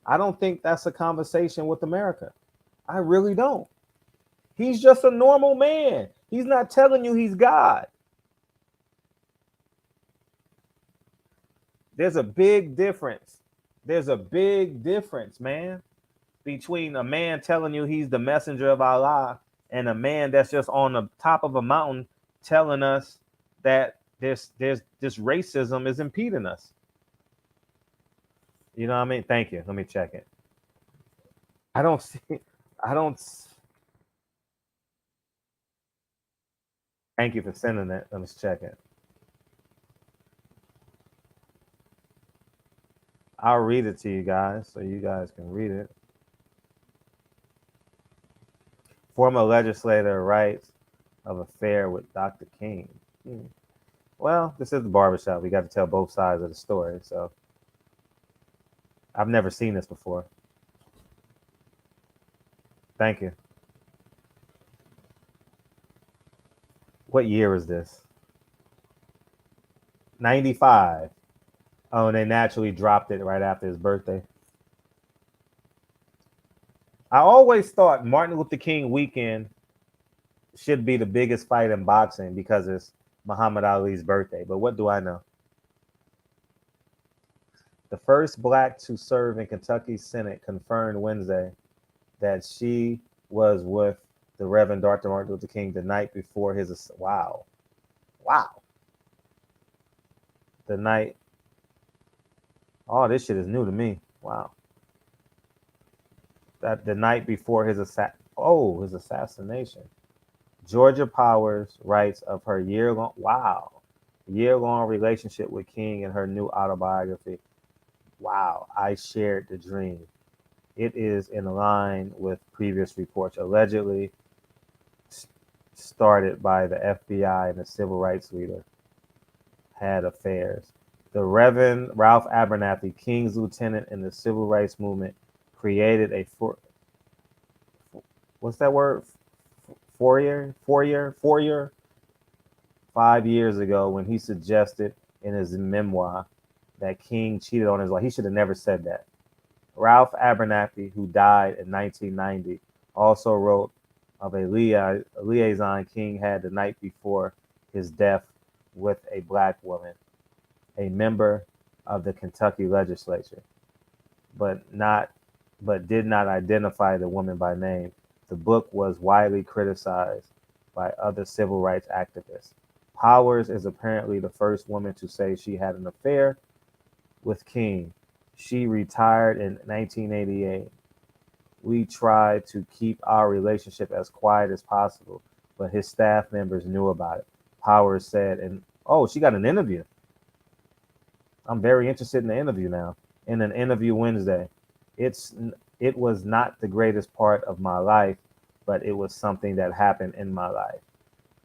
F: I don't think that's a conversation with America. I really don't. He's just a normal man. He's not telling you he's God. There's a big difference. Man, between a man telling you he's the messenger of Allah and a man that's just on the top of a mountain telling us that this racism is impeding us. You know what I mean? Thank you. Let me check it. I don't. Thank you for sending it. Let me check it. I'll read it to you guys so you guys can read it. Former legislator writes of affair with Dr. King. Well, this is the barbershop. We got to tell both sides of the story. So I've never seen this before. Thank you. What year is this? 95. Oh, and they naturally dropped it right after his birthday. I always thought Martin Luther King weekend should be the biggest fight in boxing because it's Muhammad Ali's birthday. But what do I know? The first black to serve in Kentucky Senate confirmed Wednesday that she was with the Reverend Dr. Martin Luther King the night before his wow. The night. Oh, this shit is new to me. Wow. That the night before his assassination. Georgia Powers writes of her year-long relationship with King in her new autobiography. Wow, I shared the dream. It is in line with previous reports, allegedly started by the FBI and the civil rights leader had affairs. The Reverend Ralph Abernathy, King's lieutenant in the civil rights movement, created a what's that word? 5 years ago when he suggested in his memoir that King cheated on his wife. He should have never said that. Ralph Abernathy, who died in 1990, also wrote of a liaison King had the night before his death with a black woman, a member of the Kentucky legislature, but did not identify the woman by name. The book was widely criticized by other civil rights activists. Powers is apparently the first woman to say she had an affair with King. She retired in 1988. We tried to keep our relationship as quiet as possible, but his staff members knew about it. Powers said, and she got an interview. I'm very interested in the interview now. In an interview Wednesday, it was not the greatest part of my life, but it was something that happened in my life.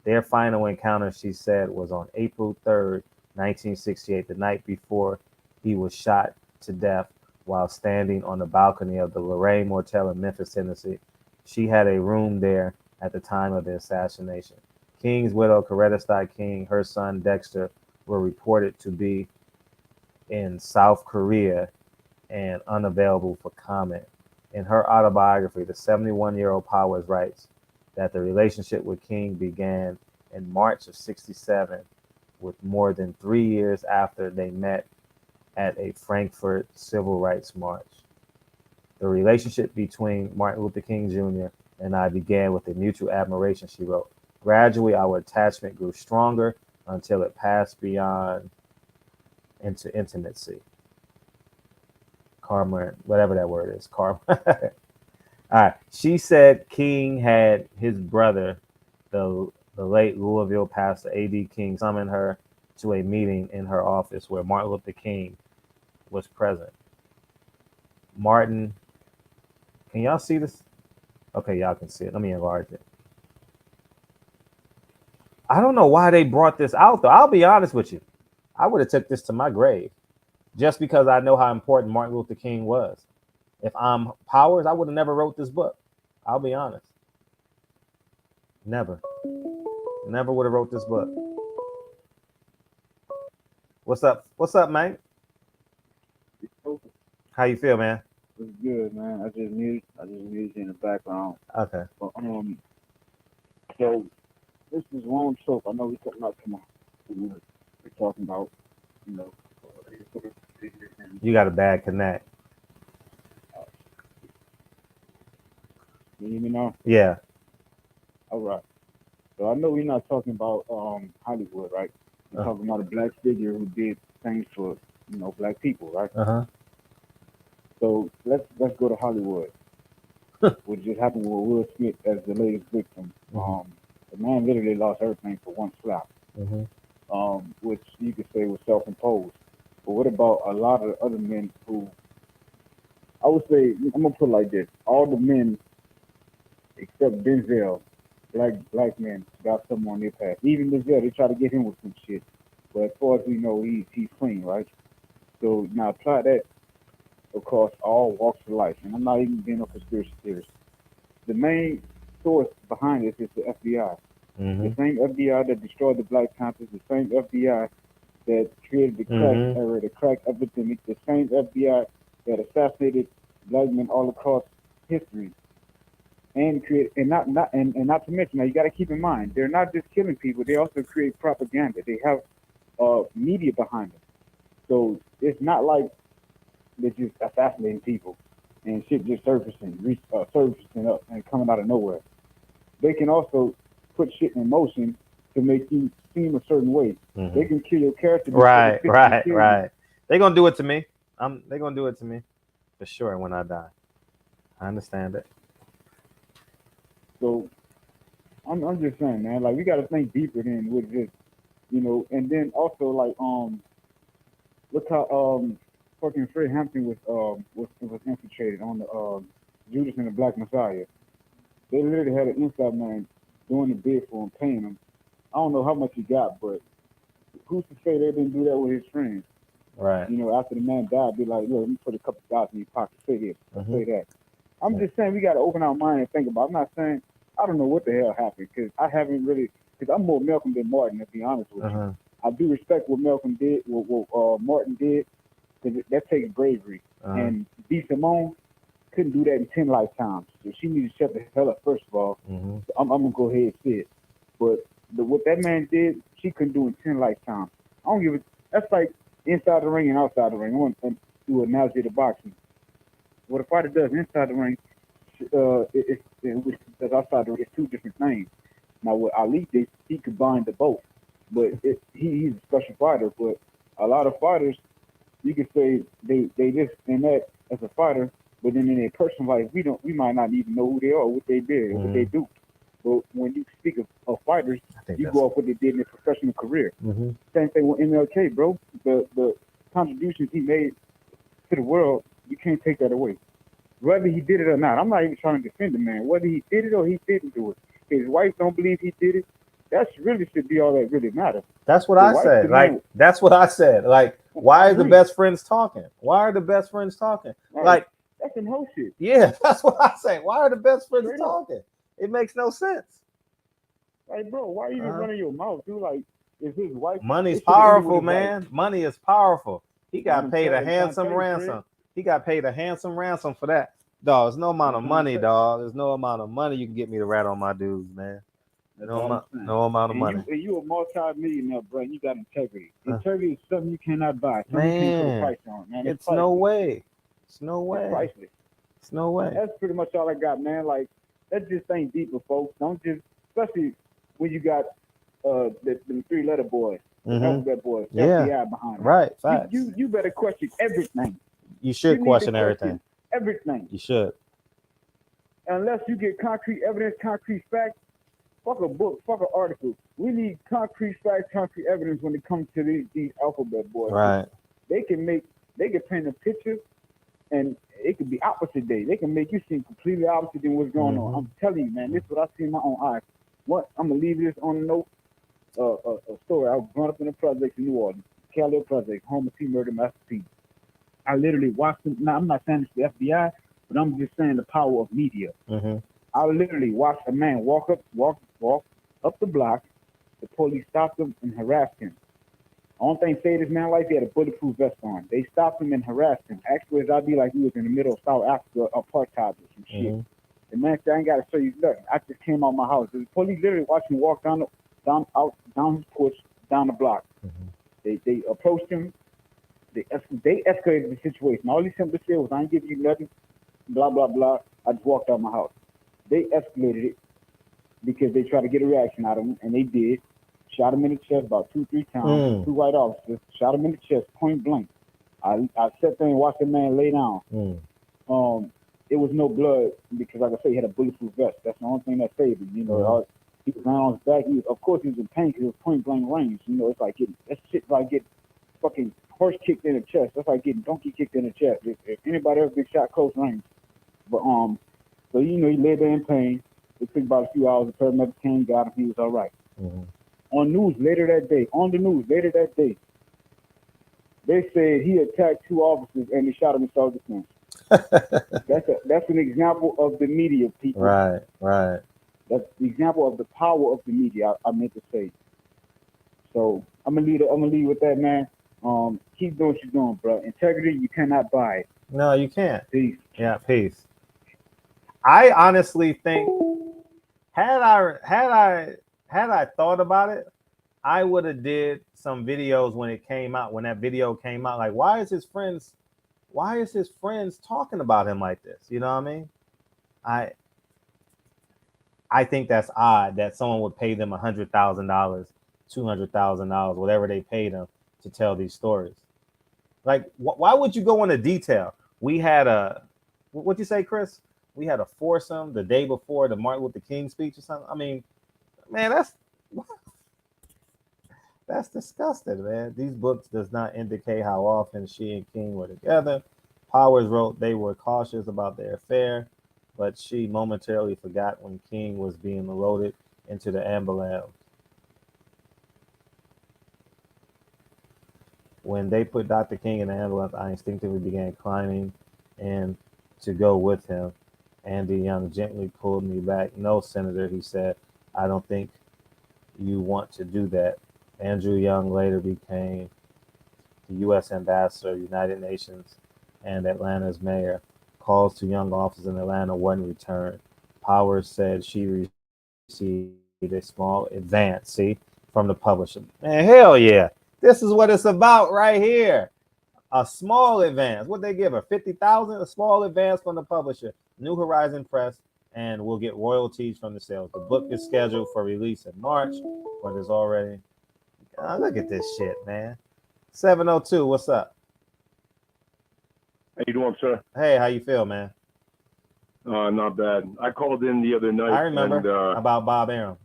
F: Their final encounter, she said, was on April 3rd, 1968, the night before he was shot to death while standing on the balcony of the Lorraine Motel in Memphis, Tennessee. She had a room there at the time of the assassination. King's widow, Coretta King, her son Dexter, were reported to be in South Korea and unavailable for comment. In her autobiography, the 71-year-old Powers writes that the relationship with King began in March of '67, with more than 3 years after they met at a Frankfurt civil rights march. The relationship between Martin Luther King Jr. and I began with a mutual admiration, she wrote. Gradually, our attachment grew stronger until it passed beyond into intimacy. Karma, whatever that word is, karma. All right. She said King had his brother, the late Louisville pastor A.D. King, summoned her to a meeting in her office where Martin Luther King was present. Martin, can y'all see this? Okay, y'all can see it. Let me enlarge it. I don't know why they brought this out, though. I'll be honest with you. I would have took this to my grave just because I know how important Martin Luther King was. If I'm Powers, I would have never wrote this book. I'll be honest. Never would have wrote this book. What's up? What's up, man? How you feel, man?
D: It's good, man. I just mute in the background.
F: Okay.
D: But, so this is one trope. I know we're talking about we're talking about, you know.
F: You got a bad connect.
D: You hear me now?
F: Yeah.
D: All right. So I know we're not talking about Hollywood, right? We're talking about a black figure who did things for, you know, black people, right? So let's go to Hollywood, which just happened with Will Smith as the latest victim. The man literally lost everything for one slap, which you could say was self-imposed. But what about a lot of other men who, I would say, I'm gonna put it like this: all the men except Denzel, black men, got something on their past. Even Denzel, they try to get him with some shit, but as far as we know, he's clean, right? So now apply that across all walks of life, and I'm not even being a conspiracy theorist. The main source behind this is the FBI. The same FBI that destroyed the Black Panthers, the same FBI that created the crack era, the crack epidemic, the same FBI that assassinated black men all across history, and not to mention, now you got to keep in mind, they're not just killing people; they also create propaganda. They have media behind them, so it's not like they're just assassinating people and shit just surfacing up and coming out of nowhere. They can also put shit in motion to make you seem a certain way. They can kill your character.
F: Right. They're gonna do it to me. They're gonna do it to me for sure when I die. I understand it.
D: So I'm just saying, man, like we gotta think deeper than with this, you know, and then also like look how fucking Fred Hampton was infiltrated on the Judas and the Black Messiah. They literally had an inside man doing the bid for him, paying him. I don't know how much he got, but who's to say they didn't do that with his friends?
F: Right.
D: You know, after the man died, be like, look, let me put a couple dollars in your pocket. Say this, say that. I'm just saying we got to open our mind and think about it. I'm not saying, I don't know what the hell happened, because I haven't really, because I'm more Malcolm than Martin, to be honest with you. I do respect what Malcolm did, what Martin did, because that takes bravery. And B. Simone couldn't do that in 10 lifetimes. So she needed to shut the hell up, first of all. So I'm going to go ahead and say it. But what that man did, she couldn't do in 10 lifetimes. I don't give a, that's like inside the ring and outside the ring. I want to do an analogy to boxing. What a fighter does inside the ring, it's outside the ring, it's two different things. Now, what Ali did, he combined the both. But he's a special fighter. But a lot of fighters, you could say they just in that as a fighter, but then in their personal life, we might not even know who they are, what they did, or what they do. But when you speak of fighters, you go off what they did in their professional career. Same thing with MLK, bro. The contributions he made to the world, you can't take that away. Whether he did it or not, I'm not even trying to defend the man. Whether he did it or he didn't do it, his wife don't believe he did it. That really should be all that really matters.
F: That's what I said. Like, that's what I said. Like, why are the best friends talking? Why are the best friends talking?
D: Right.
F: Like,
D: that's some whole shit.
F: Yeah, that's what I say. Why are the best friends talking? It makes no sense.
D: Like, bro, why are you even running your mouth, dude? Like, is his wife?
F: Money's powerful, man. Money is powerful. He got paid a handsome ransom. He got paid a handsome ransom for that. Dog, there's no amount of money, dog. There's no amount of money you can get me to rat on my dudes, man. No amount of money.
D: You a multi-millionaire, bro. You got integrity. Integrity is something you cannot buy. Something you can't put a price on, man.
F: It's no way. It's no way.
D: It's priceless.
F: It's no way.
D: That's pretty much all I got, man. Like, that just ain't deeper, folks. Don't just, especially when you got the 3-letter boys, the alphabet boys, FBI behind them.
F: Right. Facts.
D: You better question everything.
F: You should question everything.
D: Everything.
F: You should.
D: Unless you get concrete evidence, concrete facts, fuck a book, fuck an article. We need concrete facts, concrete evidence when it comes to these alphabet boys.
F: Right.
D: They can paint a picture, and it could be opposite day. They can make you seem completely opposite than what's going on. I'm telling you, man, this is what I see in my own eyes. What I'm gonna leave this on a note. A story. I was brought up in the projects in New Orleans, Cali Project, home of T Murder Master P. I literally watched them. Now, I'm not saying it's the FBI, but I'm just saying the power of media. I literally watched a man walk up the block. The police stopped him and harassed him. Only thing saved his man's life, he had a bulletproof vest on. They stopped him and harassed him. Actually, I'd be like he was in the middle of South Africa, apartheid or some shit. The man said, I ain't got to show you nothing. I just came out my house. The police literally watched me walk down his porch, down the block. They approached him. They escalated the situation. All he simply said was, I ain't giving you nothing, blah, blah, blah. I just walked out my house. They escalated it because they tried to get a reaction out of him, and they did. Shot him in the chest about 2-3 times. 2 white officers shot him in the chest, point blank. I sat there and watched the man lay down. It was no blood because, like I say, he had a bulletproof vest. That's the only thing that saved him. You know, he was laying on his back. Of course, he was in pain because it was point blank range. You know, it's like getting fucking horse kicked in the chest. That's like getting donkey kicked in the chest. If anybody ever been shot close range, but so you know, he lay there in pain. It took about a few hours. The paramedics came, got him. He was all right. On the news later that day, they said he attacked 2 officers and he shot him in self-defense. That's an example of the media, people.
F: Right.
D: That's the example of the power of the media. I meant to say. So I'm gonna leave with that, man. Keep doing what you're doing, bro. Integrity, you cannot buy it.
F: No, you can't.
D: Peace.
F: Yeah, peace. I honestly think had I thought about it, I would have did some videos when that video came out. Like, why is his friends talking about him like this? You know what I mean? I think that's odd that someone would pay them $100,000, $200,000, whatever they paid them to tell these stories. Like, why would you go into detail? We had what'd you say, Chris? We had a foursome the day before the Martin Luther King speech or something. I mean, man, that's disgusting, man. These books does not indicate how often she and King were together. Powers wrote they were cautious about their affair, but she momentarily forgot when King was being loaded into the ambulance. When they put Dr. King in the ambulance, I instinctively began climbing in to go with him. Andy Young gently pulled me back. No, Senator, he said, I don't think you want to do that. Andrew Young later became the U.S. Ambassador, United Nations, and Atlanta's mayor. Calls to young officers in Atlanta wasn't returned. Powers said she received a small advance, from the publisher. Man, hell yeah. This is what it's about right here. A small advance. What they give her? $50,000? A small advance from the publisher. New Horizon Press, and we'll get royalties from the sales. The book is scheduled for release in March, but is already. Look at this shit, man. 702, what's up?
L: How you doing, sir?
F: Hey, how you feel, man?
L: Not bad. I called in the other night.
F: I remember about Bob Arum.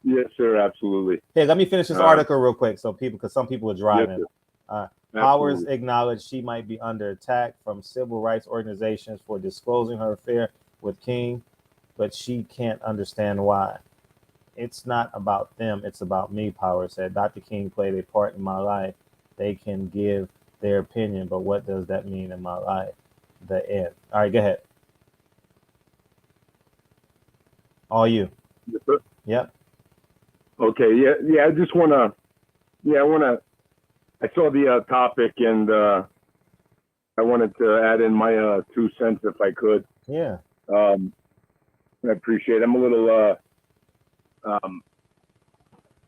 L: Yes, sir, absolutely.
F: Hey, let me finish this article real quick, because some people are driving.
L: Yes,
F: Powers acknowledged she might be under attack from civil rights organizations for disclosing her affair with King, but she can't understand why. It's not about them, it's about me, Powers said. Dr. King played a part in my life. They can give their opinion, but what does that mean in my life? The end. All right, go ahead. All you.
L: Yes, sir.
F: Yep.
L: Okay, yeah. I just want to, I saw the topic, and I wanted to add in my 2 cents if I could.
F: Yeah.
L: I appreciate it. I'm a little, I'm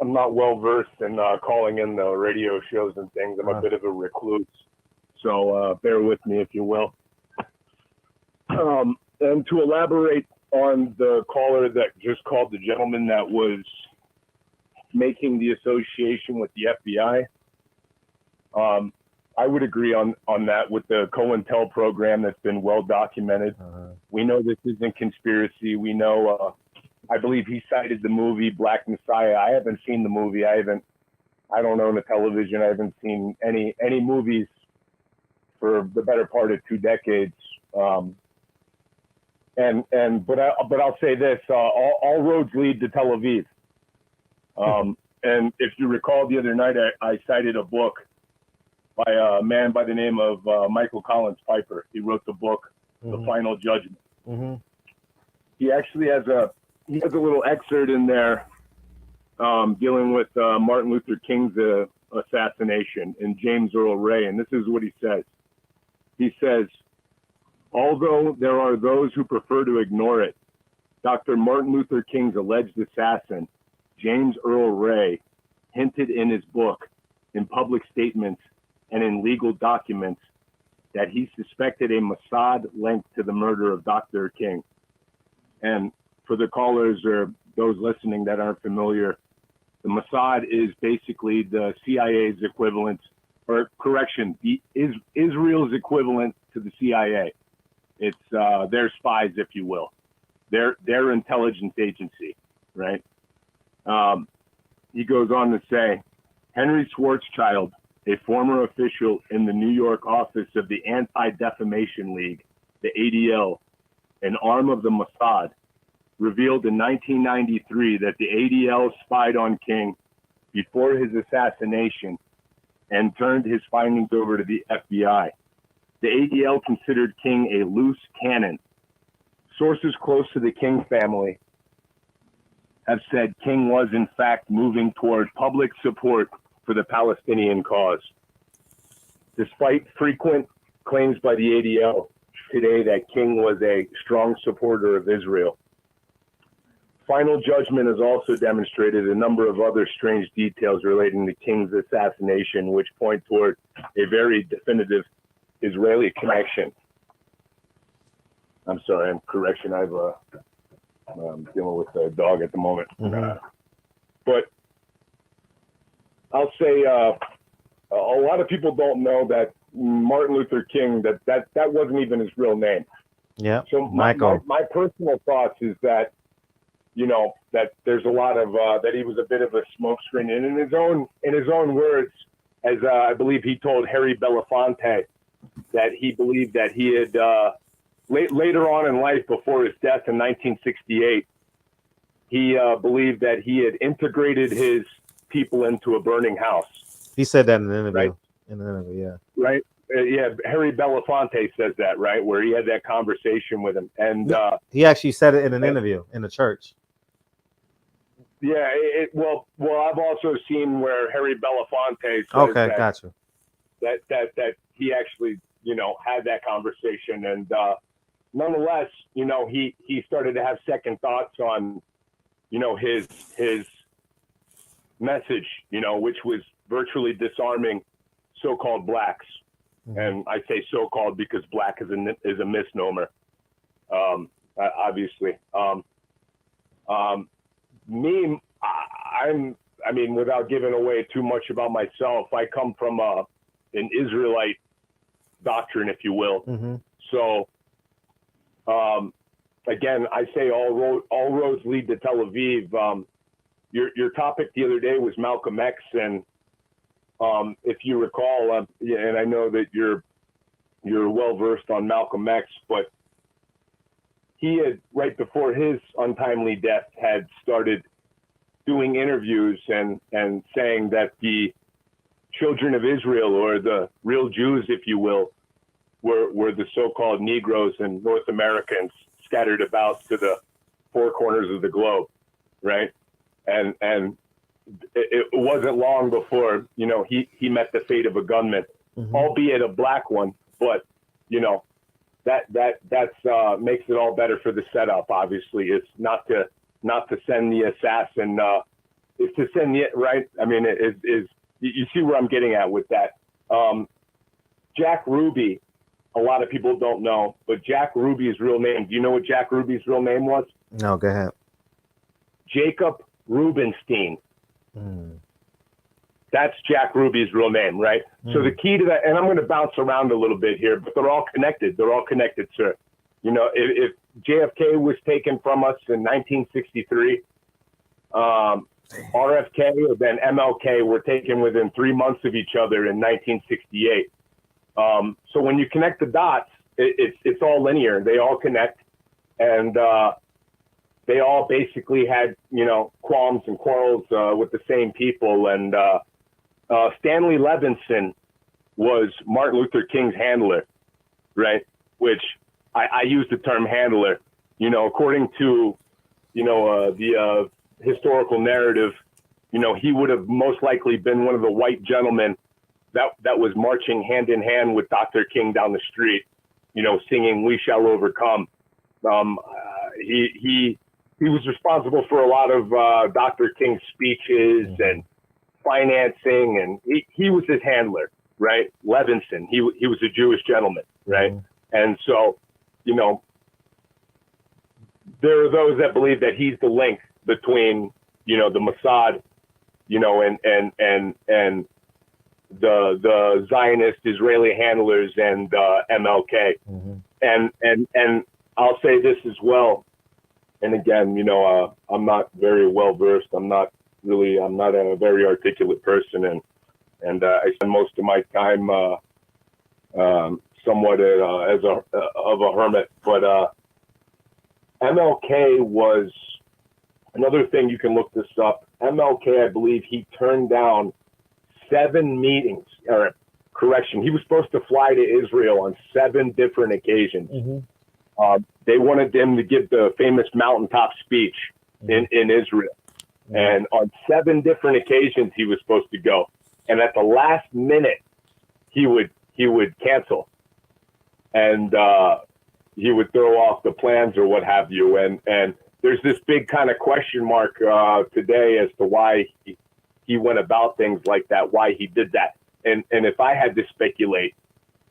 L: not well versed in calling in the radio shows and things. I'm a bit of a recluse, so bear with me if you will. And to elaborate on the caller that just called, the gentleman that was making the association with the FBI, I would agree on that with the COINTEL program that's been well documented. We know this isn't conspiracy. We know, I believe he cited the movie Black Messiah. I haven't seen the movie. I don't own a television. I haven't seen any movies for the better part of 2 decades. But I'll say this, all roads lead to Tel Aviv. And if you recall the other night, I cited a book by a man by the name of Michael Collins Piper. He wrote the book, The Final Judgment. He actually has a little excerpt in there dealing with Martin Luther King's assassination and James Earl Ray. And this is what he says. He says, although there are those who prefer to ignore it, Dr. Martin Luther King's alleged assassin, James Earl Ray, hinted in his book, in public statements, and in legal documents that he suspected a Mossad link to the murder of Dr. King. And for the callers or those listening that aren't familiar, the Mossad is basically the CIA's equivalent, or correction, Israel's equivalent to the CIA. It's their spies, if you will. Their intelligence agency, right? He goes on to say, Henry Schwarzschild, a former official in the New York office of the Anti-Defamation League, the ADL, an arm of the Mossad, revealed in 1993 that the ADL spied on King before his assassination and turned his findings over to the FBI. The ADL considered King a loose cannon. Sources close to the King family have said King was in fact moving toward public support for the Palestinian cause. Despite frequent claims by the ADL today that King was a strong supporter of Israel, Final Judgment has also demonstrated a number of other strange details relating to King's assassination, which point toward a very definitive Israeli connection. I'm sorry, I'm dealing with a dog at the moment. But I'll say a lot of people don't know that Martin Luther King, that wasn't even his real name.
F: Yeah.
L: So
F: Michael.
L: my personal thoughts is that, you know, that there's a lot of that he was a bit of a smokescreen, and in his own words, as I believe he told Harry Belafonte, that he believed that he had later on in life, before his death in 1968, he believed that he had integrated his people into a burning house.
F: He said that in an interview.
L: Right?
F: In an interview, yeah.
L: Right. Yeah, Harry Belafonte says that, right, where he had that conversation with him, and
F: he actually said it in an interview in the church.
L: Yeah, well, I've also seen where Harry Belafonte says
F: Okay, gotcha.
L: That he actually, you know, had that conversation, and nonetheless, you know, he started to have second thoughts on, you know, his message, you know, which was virtually disarming so-called blacks. And I say so-called because black is a misnomer, obviously. I mean, without giving away too much about myself, I come from an Israelite doctrine, if you will. So, again, I say all roads lead to Tel Aviv. Your topic the other day was Malcolm X, and if you recall, and I know that you're well versed on Malcolm X, but he had, right before his untimely death, had started doing interviews and saying that the children of Israel, or the real Jews, if you will, were the so-called Negroes in North America and scattered about to the four corners of the globe, right? And it wasn't long before, you know, he met the fate of a gunman, albeit a black one. But, you know, that's makes it all better for the setup. Obviously, it's not to send the assassin. It's to send the right. I mean, you see where I'm getting at with that. Jack Ruby, a lot of people don't know, but Jack Ruby's real name. Do you know what Jack Ruby's real name was?
F: No, go ahead.
L: Jacob Rubenstein. That's Jack Ruby's real name, right? So the key to that, and I'm going to bounce around a little bit here, but they're all connected. They're all connected, sir. You know, if JFK was taken from us in 1963, RFK and then MLK were taken within 3 months of each other in 1968. So when you connect the dots, it's all linear. They all connect, and they all basically had, you know, qualms and quarrels with the same people. And Stanley Levinson was Martin Luther King's handler, right? Which I use the term handler, you know, according to, you know, the historical narrative, you know, he would have most likely been one of the white gentlemen that was marching hand in hand with Dr. King down the street, you know, singing "We Shall Overcome." He was responsible for a lot of Dr. King's speeches and financing, and he was his handler, right? Levinson, he was a Jewish gentleman, right? And so, you know, there are those that believe that he's the link between, you know, the Mossad, you know, and the Zionist Israeli handlers and MLK. And I'll say this as well. And again, you know, I'm not very well versed. I'm not a very articulate person, and I spend most of my time somewhat as a hermit. But MLK was another thing. You can look this up. MLK, I believe, he turned down 7 meetings. Or correction, he was supposed to fly to Israel on 7 different occasions. They wanted him to give the famous mountaintop speech in Israel. And on 7 different occasions he was supposed to go. And at the last minute, he would cancel. And he would throw off the plans or what have you. And there's this big kind of question mark today as to why he went about things like that, why he did that. And if I had to speculate,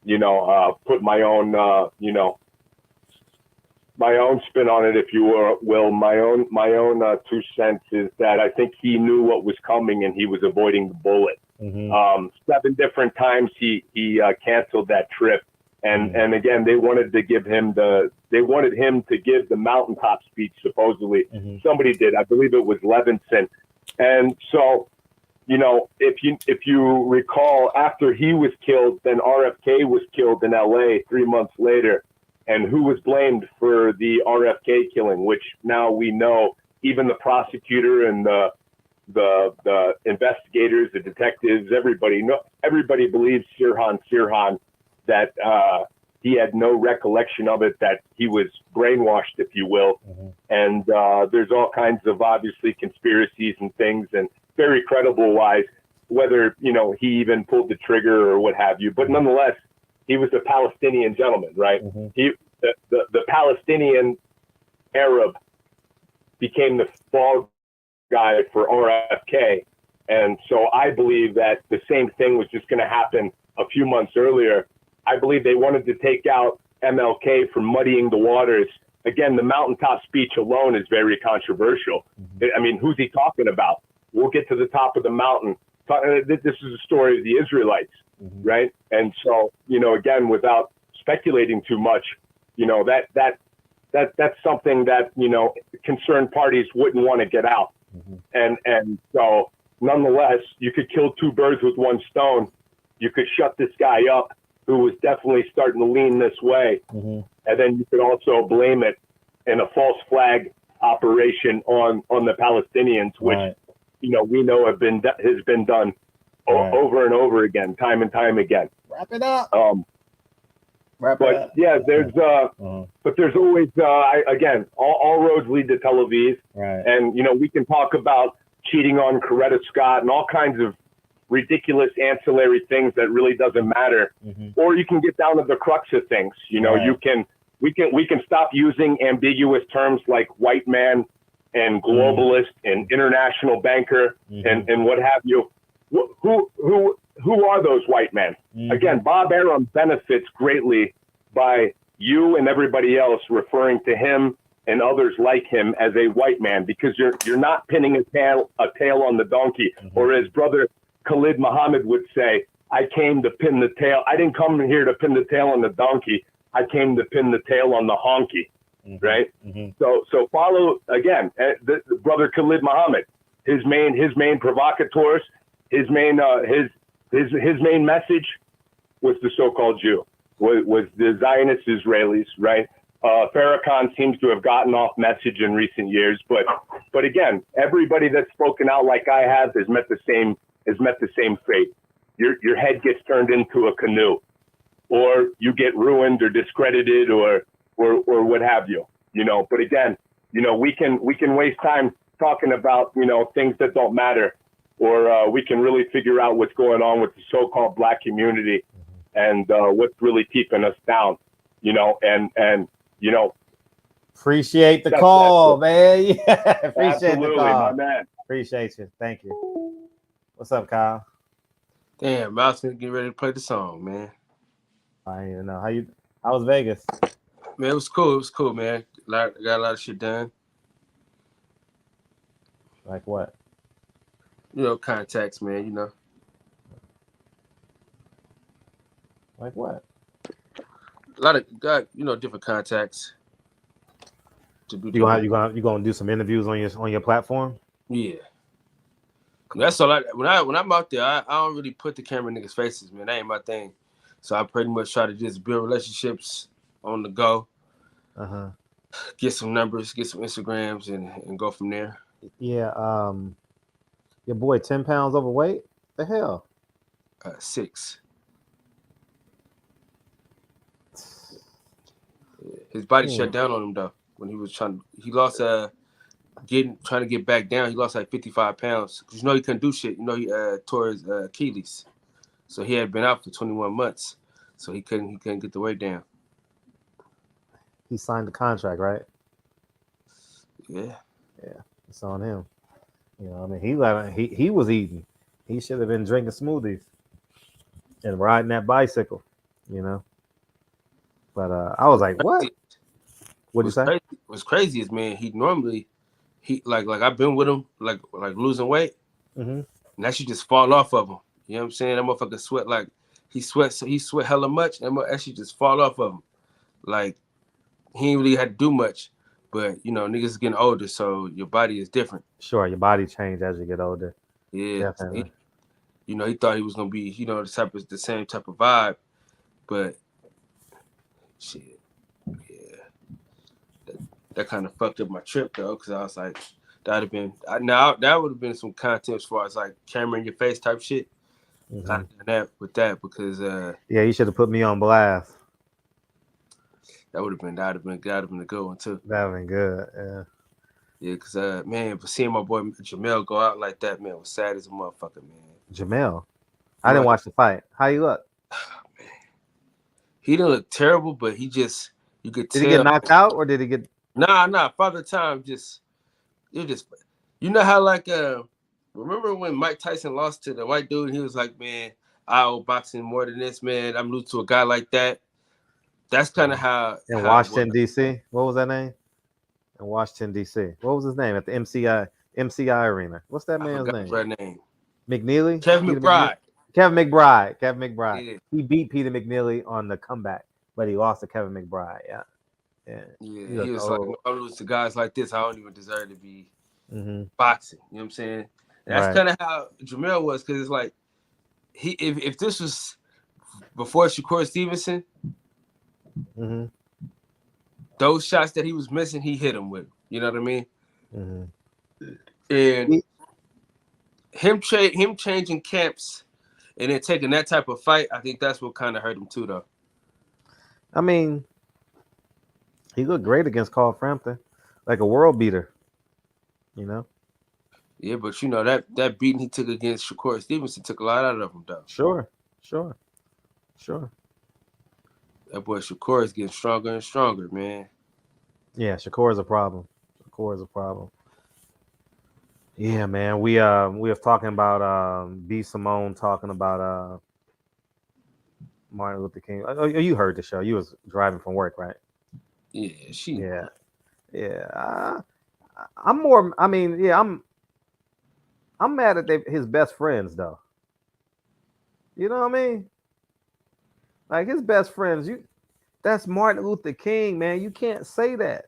L: you know, put my own, you know, my own spin on it, if you will, my own 2 cents is that I think he knew what was coming and he was avoiding the bullet. 7 different times he canceled that trip. And again, they wanted to give him to give the mountaintop speech, supposedly. Somebody did. I believe it was Levinson. And so, you know, if you recall, after he was killed, then RFK was killed in LA 3 months later. And who was blamed for the RFK killing, which now we know, even the prosecutor and the investigators, the detectives, everybody believes Sirhan, that he had no recollection of it, that he was brainwashed, if you will. And there's all kinds of obviously conspiracies and things, and very credible wise, whether, you know, he even pulled the trigger or what have you. But nonetheless, he was a Palestinian gentleman, right? The Palestinian Arab became the fall guy for RFK. And so I believe that the same thing was just going to happen a few months earlier. I believe they wanted to take out MLK for muddying the waters. Again, the mountaintop speech alone is very controversial. I mean, who's he talking about? We'll get to the top of the mountain. This is a story of the Israelites, right? And so, you know, again, without speculating too much, you know, that's something that, you know, concerned parties wouldn't want to get out. And so, nonetheless, you could kill 2 birds with 1 stone. You could shut this guy up, who was definitely starting to lean this way. And then you could also blame it in a false flag operation on the Palestinians, which, you know, we know has been done over and over again, time and time again.
F: Wrap it up.
L: But yeah, there's but there's always again, all roads lead to Tel Aviv, and you know, we can talk about cheating on Coretta Scott and all kinds of ridiculous ancillary things that really doesn't matter. Or you can get down to the crux of things. You know, we can stop using ambiguous terms like white man and globalist and international banker and what have you. Who are those white men? Again, Bob Arum benefits greatly by you and everybody else referring to him and others like him as a white man, because you're not pinning a tail on the donkey, or as brother Khalid Muhammad would say, I came to pin the tail. I didn't come here to pin the tail on the donkey. I came to pin the tail on the honky, right? So follow again, the brother Khalid Muhammad, his main provocateurs, his main message was the so-called Jew, was the Zionist Israelis, right? Farrakhan seems to have gotten off message in recent years, but again, everybody that's spoken out like I have has met the same fate. Your head gets turned into a canoe, or you get ruined or discredited or what have you. You know, but again, you know, we can waste time talking about, you know, things that don't matter, or we can really figure out what's going on with the so-called black community and what's really keeping us down. You know, and you know,
F: appreciate the call, man. Yeah, appreciate the call,
L: my man.
F: Appreciate you. Thank you. What's up, Kyle?
M: Damn, I was getting ready to play the song, man.
F: I didn't even know how was Vegas?
M: Man, it was cool. It was cool, man. Got a lot of shit done.
F: Like what?
M: You know, contacts, man. You know.
F: Like what?
M: A lot of different contacts.
F: You gonna do some interviews on your platform?
M: Yeah. That's all. When I'm out there, I don't really put the camera in niggas' faces, man. That ain't my thing. So I pretty much try to just build relationships on the go. Get some numbers, get some Instagrams, and go from there.
F: Yeah. Your boy 10 pounds overweight? The hell?
M: 6. His body shut down on him though when he was trying to get back down. He lost like 55 pounds because he couldn't do shit. He tore his Achilles, so he had been out for 21 months, so he couldn't get the weight down.
F: He signed the contract, right?
M: Yeah,
F: it's on him. You know, I mean, he was eating. He should have been drinking smoothies and riding that bicycle. You know. But I was like, what? What'd you say?
M: What's crazy is, man, he like I've been with him like losing weight, and that should just fall off of him. You know what I'm saying? That motherfucker sweat like he sweat hella much, and that should just fall off of him. Like he ain't really had to do much, but niggas is getting older, so your body is different.
F: Sure, your body changes as you get older.
M: Yeah, definitely. He thought he was gonna be the same type of vibe, but shit, yeah, that kind of fucked up my trip though, because I was like, that would have been some content as far as like camera in your face type shit. Because
F: yeah, you should have put me on blast.
M: That would have been a good one too.
F: That would have been good,
M: yeah, because man, but seeing my boy Jamel go out like that, man, was sad as a motherfucker, man.
F: Jamel, I didn't watch the fight. How you look?
M: He didn't look terrible, but you could tell.
F: Did he get knocked out or did he get?
M: Nah. Father Time you know how like remember when Mike Tyson lost to the white dude? He was like, man, I owe boxing more than this, man. I'm losing to a guy like that. That's kind of how.
F: In Washington D.C. What was that name? In Washington D.C. What was his name at the MCI Arena? What's that man's name? McNeely.
M: Kevin McBride.
F: Kevin McBride.
M: Yeah.
F: He beat Peter McNeely on the comeback, but he lost to Kevin McBride. Yeah.
M: He was like, if I lose to guys like this, I don't even deserve to be boxing. You know what I'm saying? And that's kind of how Jamel was, because it's like if this was before Shakur Stevenson, those shots that he was missing, he hit him with. You know what I mean? And him changing camps and then taking that type of fight, I think that's what kind of hurt him too, though.
F: I mean, he looked great against Carl Frampton, like a world beater. You know?
M: Yeah, but you know that beating he took against Shakur Stevenson took a lot out of him, though.
F: Sure.
M: That boy Shakur is getting stronger and stronger, man.
F: Yeah, Shakur is a problem. Yeah, man. We was talking about B Simone talking about Martin Luther King. Oh, you heard the show. You was driving from work, right?
M: Yeah,
F: Yeah. I'm more. I mean, yeah. I'm mad at his best friends though. You know what I mean? Like his best friends. That's Martin Luther King, man. You can't say that.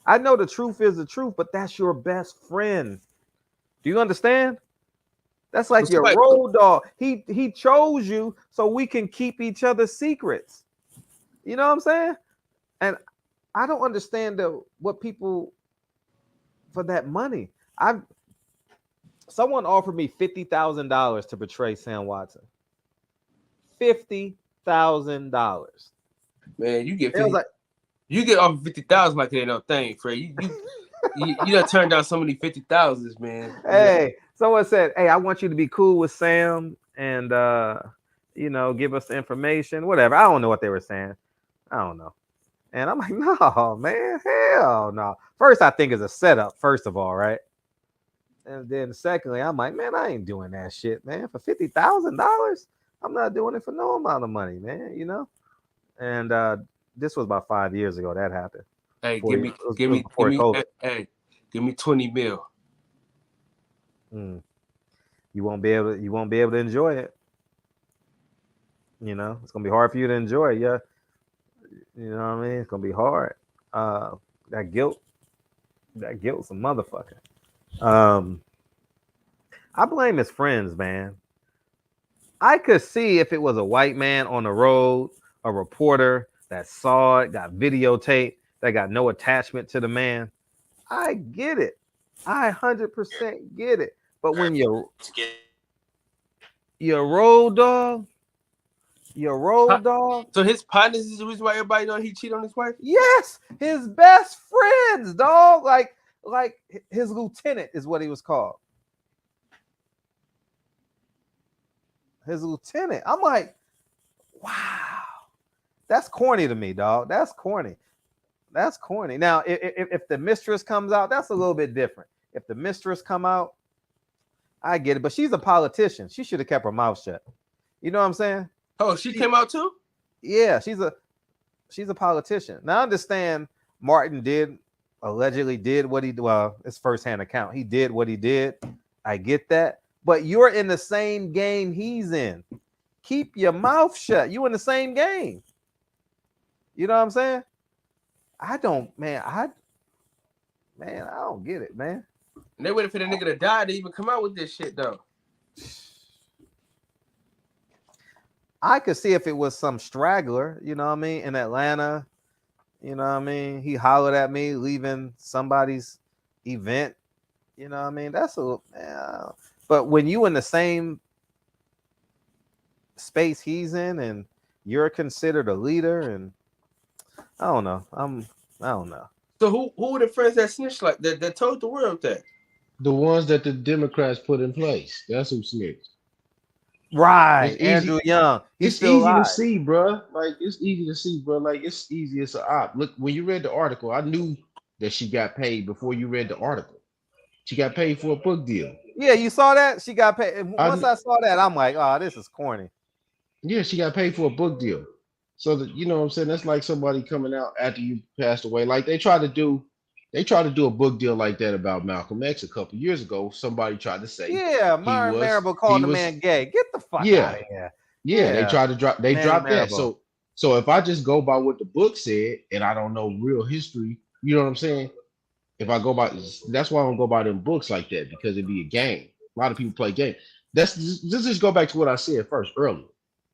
F: I know the truth is the truth, but that's your best friend. Do you understand? That's like your road dog. He chose you so we can keep each other's secrets. You know what I'm saying? And I don't understand what people for that money. Someone offered me $50,000 to portray Sam Watson. $50,000.
M: Man, you get off 50,000 like it ain't no thing, Fred. You done turned down so many 50,000s, man.
F: Hey, someone said, "Hey, I want you to be cool with Sam and give us the information, whatever." I don't know what they were saying. I don't know. And I'm like, no, man, hell no. First, I think it's a setup, first of all, right? And then secondly, I'm like, man, I ain't doing that shit, man. For $50,000, I'm not doing it for no amount of money, man, you know? And this was about 5 years ago that happened.
M: Hey, give me 20 mil.
F: You won't be able to enjoy it. You know, it's gonna be hard for you to enjoy it, yeah. You know what I mean? It's gonna be hard. That guilt's a motherfucker. I blame his friends, man. I could see if it was a white man on the road, a reporter that saw it, got videotaped, that got no attachment to the man. I get it. I 100% get it. But when your road dog.
M: So his partners is the reason why everybody know he cheated on his wife?
F: Yes, his best friends, dog. Like his lieutenant is what he was called. His lieutenant. I'm like, wow. That's corny to me, dog. That's corny. Now, if the mistress comes out, that's a little bit different. If the mistress come out, I get it. But she's a politician. She should have kept her mouth shut. You know what I'm saying?
M: Oh, she came out too?
F: Yeah, she's a politician. Now I understand Martin allegedly did what he did. Well, it's firsthand account. He did what he did. I get that. But you're in the same game he's in. Keep your mouth shut. You in the same game. You know what I'm saying? I don't get it, man.
M: And they waited for the nigga to die to even come out with this shit, though.
F: I could see if it was some straggler, you know what I mean, in Atlanta, you know what I mean? He hollered at me leaving somebody's event, you know what I mean? But when you in the same space he's in and you're considered a leader, and I don't know. I don't know.
M: So who were the friends that snitched like that told the world that?
J: The ones that the Democrats put in place. That's who snitched.
F: Right, Andrew Young.
J: It's easy to see, bro. Like it's easy to see, bro. Like it's easy as an op. Look, when you read the article, I knew that she got paid before you read the article. She got paid for a book deal.
F: Yeah, you saw that? She got paid. And once I saw that, I'm like, oh, this is corny.
J: Yeah, she got paid for a book deal. So that, you know what I'm saying? That's like somebody coming out after you passed away. Like they tried to do a book deal like that about Malcolm X a couple years ago. Somebody tried to say,
F: yeah, Myron Marable called the man gay. Get the fuck out of here.
J: Yeah, they tried to drop. They dropped that. So if I just go by what the book said and I don't know real history, you know what I'm saying? If I go by, that's why I don't go by them books like that, because it'd be a game. A lot of people play games. Let's just go back to what I said earlier.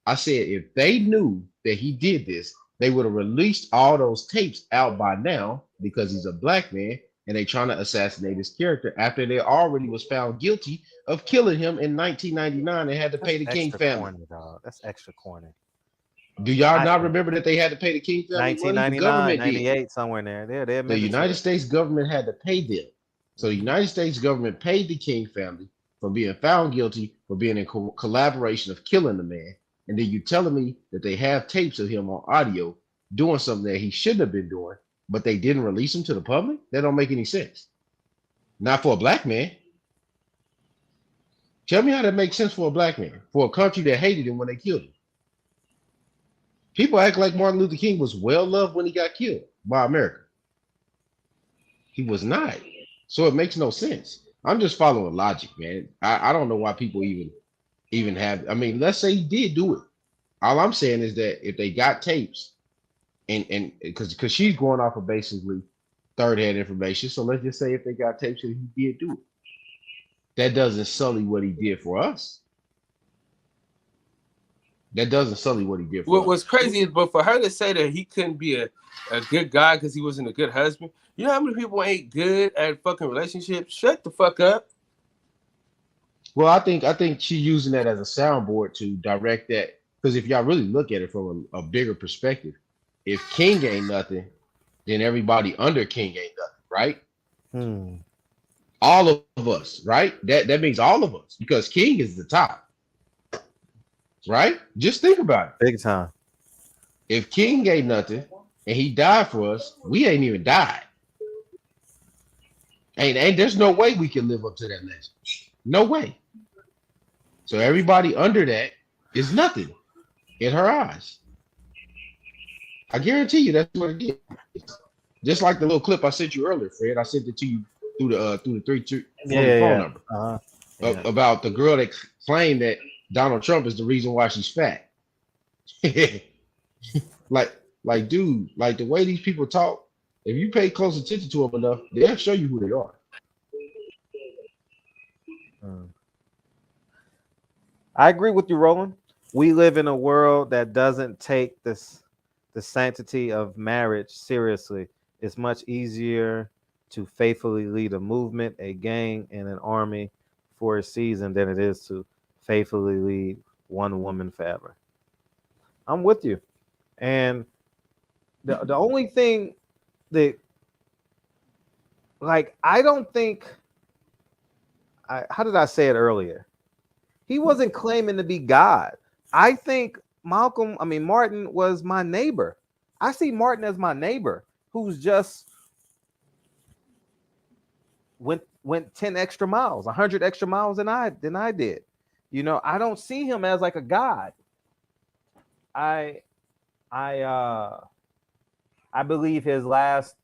J: I said if they knew that he did this, they would have released all those tapes out by now, because he's a black man and they trying to assassinate his character after they already was found guilty of killing him in 1999 and had to pay the King family.
F: Corny, dog. That's extra corny.
J: Do y'all not remember that they had to pay the King family?
F: 1999, 98, somewhere in there.
J: The United States government had to pay them. So the United States government paid the King family for being found guilty for being in collaboration of killing the man. And then you telling me that they have tapes of him on audio doing something that he shouldn't have been doing, but they didn't release him to the public? That don't make any sense. Not for a black man. Tell me how that makes sense for a black man, for a country that hated him when they killed him. People act like Martin Luther King was well loved when he got killed by America. He was not. So it makes no sense. I'm just following logic, man. I don't know why people even have. I mean, let's say he did do it. All I'm saying is that if they got tapes, and because she's going off of basically third-hand information, so let's just say if they got tapes that he did do it, that doesn't sully what he did for us. That doesn't sully what he did for us.
M: What's crazy is, but for her to say that he couldn't be a good guy because he wasn't a good husband, you know how many people ain't good at fucking relationships? Shut the fuck up.
J: Well, I think she's using that as a soundboard to direct that, because if y'all really look at it from a bigger perspective, if King ain't nothing, then everybody under King ain't nothing, right? All of us, right? That means all of us, because King is the top, right? Just think about it.
F: Big time.
J: If King ain't nothing and he died for us, we ain't even died. And there's no way we can live up to that legend. No way. So everybody under that is nothing in her eyes. I guarantee you that's what it is. Just like the little clip I sent you earlier, Fred. I sent it to you through the 3 phone number about the girl that claimed that Donald Trump is the reason why she's fat. like, dude, like the way these people talk, if you pay close attention to them enough, they'll show you who they are.
F: I agree with you, Roland. We live in a world that doesn't take the sanctity of marriage seriously. It's much easier to faithfully lead a movement, a gang, and an army for a season than it is to faithfully lead one woman forever. I'm with you. And the only thing that, like, I don't think, how did I say it earlier? He wasn't claiming to be God. I think Martin was my neighbor. I see Martin as my neighbor who's just went 10 extra miles, 100 extra miles than I did. You know, I don't see him as like a God. I believe his last,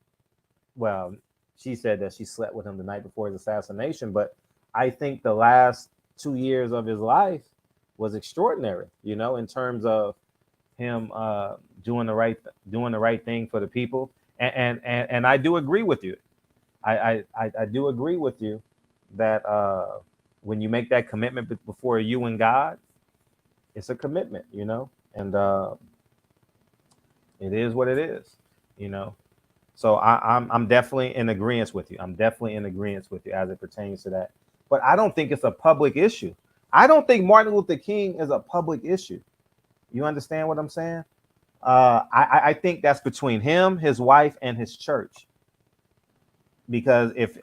F: well, she said that she slept with him the night before his assassination, but I think the last 2 years of his life was extraordinary, you know, in terms of him doing the right thing for the people. And I do agree with you. I do agree with you that when you make that commitment before you and God, it's a commitment, you know, and it is what it is, you know. So I'm definitely in agreement with you. I'm definitely in agreement with you as it pertains to that. But I don't think it's a public issue. I don't think Martin Luther King is a public issue. You understand what I'm saying? I think that's between him, his wife, and his church. Because if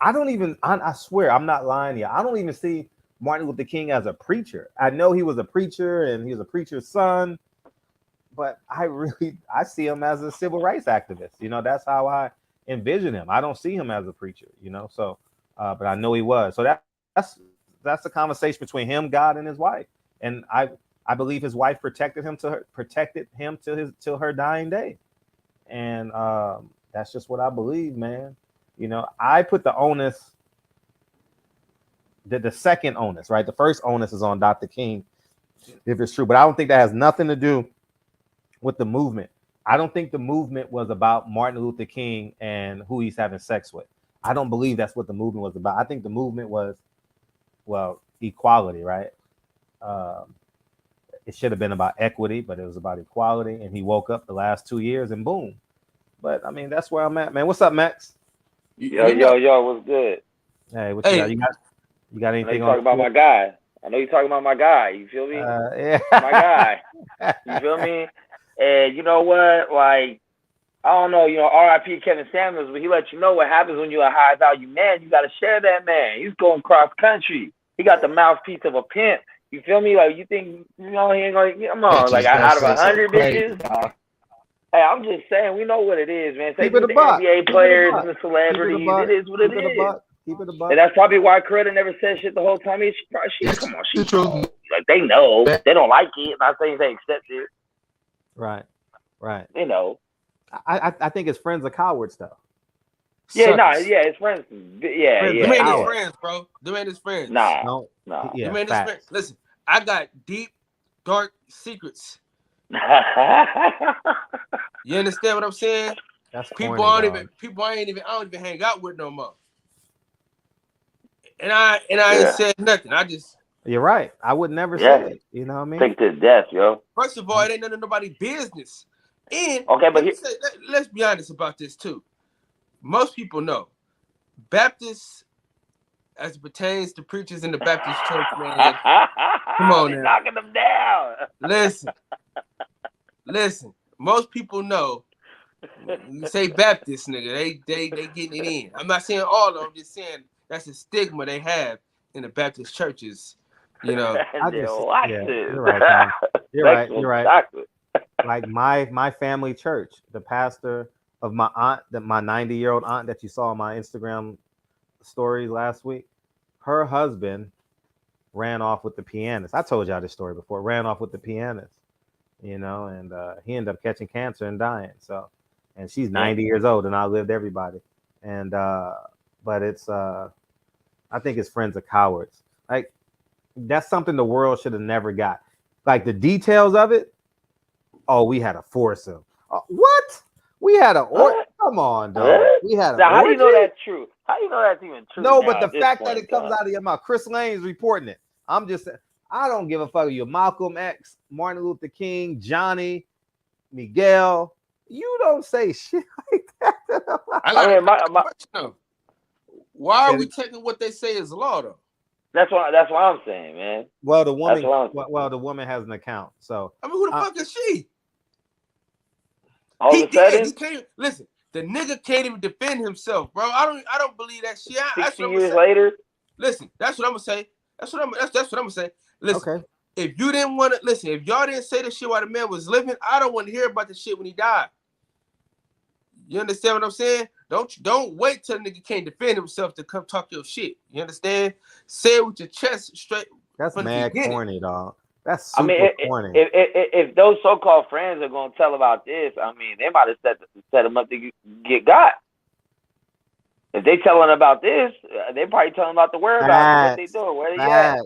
F: I swear, I'm not lying to you. I don't even see Martin Luther King as a preacher. I know he was a preacher and he was a preacher's son, but I see him as a civil rights activist. You know, that's how I envision him. I don't see him as a preacher, you know, so, but I know he was. So that's a conversation between him, God, and his wife. And I believe his wife protected him till her dying day. And that's just what I believe, man. You know, I put the onus, the second onus, right? The first onus is on Dr. King, if it's true. But I don't think that has nothing to do with the movement. I don't think the movement was about Martin Luther King and who he's having sex with. I don't believe that's what the movement was about. I think the movement was, well, equality, right? It should have been about equity, but it was about equality. And he woke up the last 2 years and boom. But I mean, that's where I'm at, man. What's up, Max?
N: Yo, what's good?
F: Hey, what you got? You got anything on?
N: Talking about my guy. I know you're talking about my guy. You feel me?
F: Yeah.
N: My guy. You feel me? And you know what? Like, I don't know, R.I.P. Kevin Samuels, but he let you know what happens when you're a high value man. You got to share that man. He's going cross country. He got the mouthpiece of a pimp. You feel me? Like, you think, he ain't going to, come on, like, out of 100 bitches? Hey, I'm just saying, we know what it is, man. Say, the NBA players and the celebrities, it is what it is.
F: Keep it a buck.
N: And that's probably why Coretta never said shit the whole time. Come on, she knows. Like, they know. They don't like it. I'm not saying they accept it.
F: Right.
N: You know.
F: I think his friends are cowards, though.
N: Yeah, his friends. Yeah.
M: Them ain't his friends, bro. Them ain't his friends.
N: Nah.
M: Yeah, them ain't his friends. Listen, I got deep, dark secrets. You understand what I'm saying?
F: That's
M: people
F: corny,
M: I don't even hang out with no more. And I ain't said nothing. I just.
F: You're right. I would never say it. You know what I mean?
N: Take to death, yo.
M: First of all, it ain't none of nobody's business. And
N: okay, but
M: let's be honest about this too. Most people know Baptists, as it pertains to preachers in the Baptist church, man. Come on now.
N: Knocking them down.
M: Listen. Most people know. You say Baptist, nigga, they getting it in. I'm not saying all of them. I'm just saying that's a stigma they have in the Baptist churches. You know.
F: You're right, man. You're right. Like my family church, the pastor of my aunt, my 90-year-old aunt that you saw on my Instagram stories last week, her husband ran off with the pianist. I told y'all this story before. Ran off with the pianist, and he ended up catching cancer and dying. So, and she's 90 years old and outlived everybody. And but it's I think his friends are cowards. Like, that's something the world should have never got. Like, the details of it. Oh, we had a foursome. What? We had a come on, dog. We had a.
N: Now, how do you know that's true? How do you know that's even true?
F: No, but the fact that it comes out of your mouth. Chris Lane's reporting it. I'm just saying, I don't give a fuck. You Malcolm X, Martin Luther King, Johnny, Miguel. You don't say shit like that.
M: Why are we taking what they say as law, though?
N: That's what I'm saying, man.
F: Well, the woman has an account. So
M: I mean, who the fuck is she?
N: He
M: can't listen. The nigga can't even defend himself, bro. I don't believe that shit.
N: 60 years later.
M: Listen, that's what I'm gonna say. That's what I'm gonna say. Listen,
F: okay.
M: If you didn't want to listen, if y'all didn't say the shit while the man was living, I don't want to hear about the shit when he died. You understand what I'm saying? Don't wait till the nigga can't defend himself to come talk your shit. You understand? Say it with your chest straight.
F: That's mad corny, dog. That's super corny.
N: If those so-called friends are gonna tell about this, I mean, they might have set them up to get got. If they telling about this, they probably telling about the whereabouts, what they doing, where they at.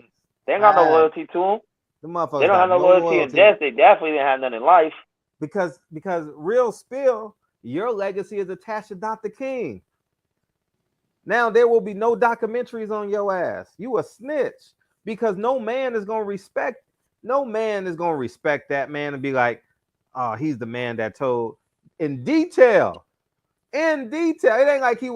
N: They ain't got no loyalty to them. They don't have no loyalty in death. They definitely didn't have none in life.
F: Because real spill, your legacy is attached to Dr. King. Now there will be no documentaries on your ass. You a snitch, because no man is gonna respect that man and be like, oh, he's the man that told in detail. It ain't like he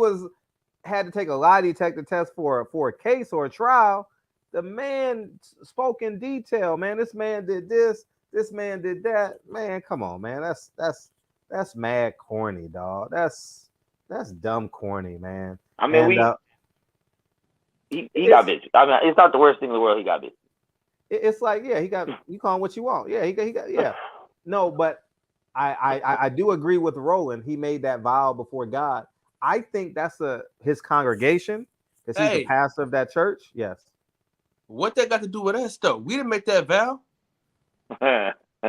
F: had to take a lie detector test for a case or a trial. The man spoke in detail, man. This man did this man did that. Man, come on, man. That's mad corny, dog. That's dumb corny, man.
N: I mean, he got bitches. I mean, it's not the worst thing in the world. He got bitches.
F: It's like, yeah, you call him what you want. Yeah, he got yeah. No, but I do agree with Roland. He made that vow before God. I think that's his congregation, because he's the pastor of that church. Yes.
M: What that got to do with us, though? We didn't make that vow.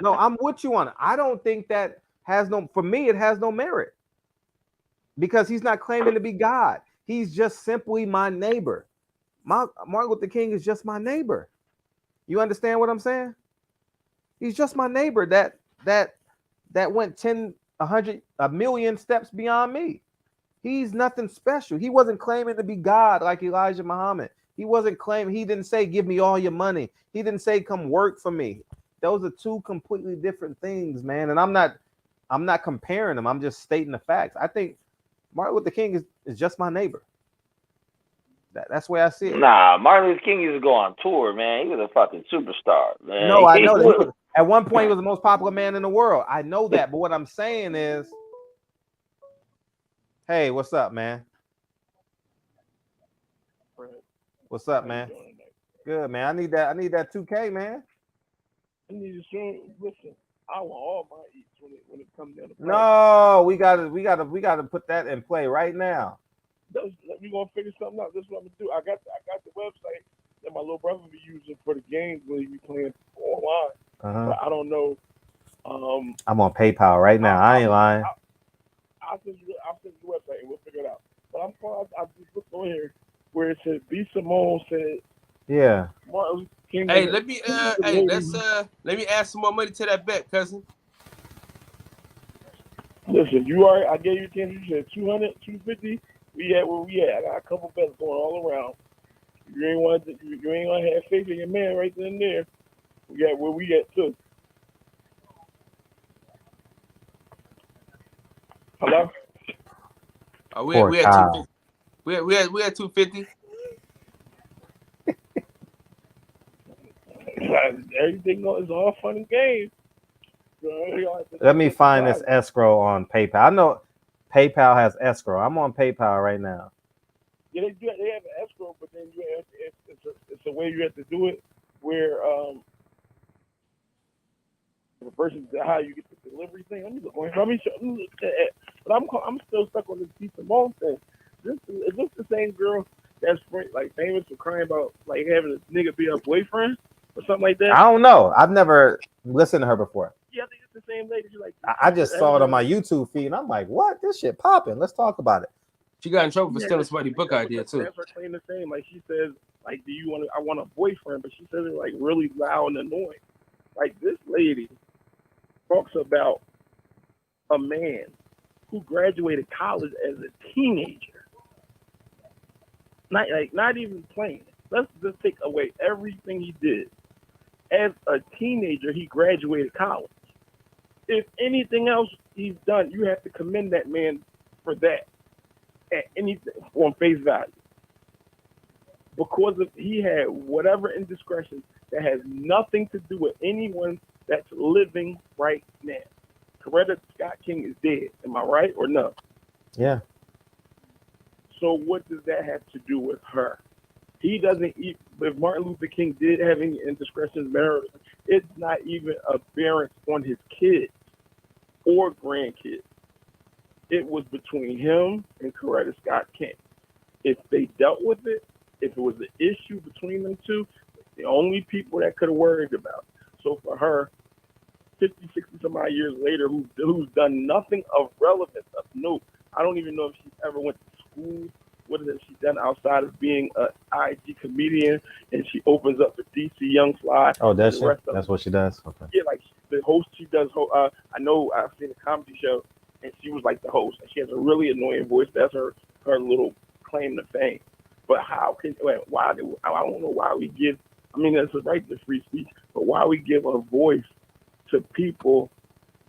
F: No, I'm with you on it. I don't think that for me, it has no merit, because he's not claiming to be God. He's just simply my neighbor. Martin Luther King is just my neighbor. You understand what I'm saying? He's just my neighbor that went 10, 100, 1,000,000 steps beyond me. He's nothing special. He wasn't claiming to be God like Elijah Muhammad. He wasn't claiming. He didn't say, give me all your money. He didn't say, come work for me. Those are two completely different things, man. And I'm not comparing them. I'm just stating the facts. I think Martin Luther King is just my neighbor. That's the way I see it.
N: Nah, Martin Luther King used to go on tour, man. He was a fucking superstar, man.
F: No, I know that. At one point, he was the most popular man in the world. I know that. But what I'm saying is, Hey, what's up, man? What's up, man? Good, man. I need that 2K, man.
O: I need to show. Listen, I want all my eats when it comes down to price.
F: No, we gotta put that in play right now.
O: We gonna figure something out. This is what I'm gonna do. I got the website that my little brother be using for the games when he be playing online. But I don't know.
F: I'm on PayPal right now. I ain't lying.
O: I'll send you the website and we'll figure it out. But I just looked on here where it said B Simone said.
F: Yeah.
O: Martin King
M: Hey, let me add some more money to that bet, cousin.
O: Listen, I gave you 10. You said 200, 250. We at where we at. I got a couple bets going all around. You ain't gonna have faith in your man right then and there. We got where we at too. Hello?
M: Oh, we at 250. We at 250.
O: Everything is all fun and games.
F: Let me find this escrow on PayPal. I know PayPal has escrow. I'm on PayPal right now.
O: Yeah, they have an escrow, but then it's a way you have to do it where the person how you get the delivery thing. Let me look at it. But I'm still stuck on this B Simone thing. Is this the same girl that's like famous for crying about like having a nigga be her boyfriend or something like that?
F: I don't know. I've never listened to her before.
O: Yeah, I think it's the same lady. She's like,
F: I just saw it on my YouTube feed, and I'm like, "What? This shit popping? Let's talk about it."
M: She got in trouble for stealing somebody's book idea too.
O: That's her claim the same. Like she says, like, I want a boyfriend, but she says it like really loud and annoying. Like this lady talks about a man who graduated college as a teenager. Not even playing. Let's just take away everything he did. As a teenager, he graduated college. If anything else he's done, you have to commend that man for that at anything on face value. Because he had whatever indiscretion that has nothing to do with anyone that's living right now. Coretta Scott King is dead. Am I right or no?
F: Yeah.
O: So what does that have to do with her? He doesn't eat. If Martin Luther King did have any indiscretions, it's not even a bearing on his kids or grandkids. It was between him and Coretta Scott King. If they dealt with it, if it was an issue between them two, the only people that could have worried about it. So for her, 50, 60 some odd years later, who's done nothing of relevance, of note, I don't even know if she ever went to school. What has she done outside of being an IG comedian? And she opens up the DC Young Fly.
F: Oh, does she? That's what she does? Okay.
O: Yeah, like the host, she does. I know I've seen a comedy show, and she was like the host. And she has a really annoying voice. That's her little claim to fame. But why I don't know why we give, I mean, that's a right to free speech, but why we give a voice to people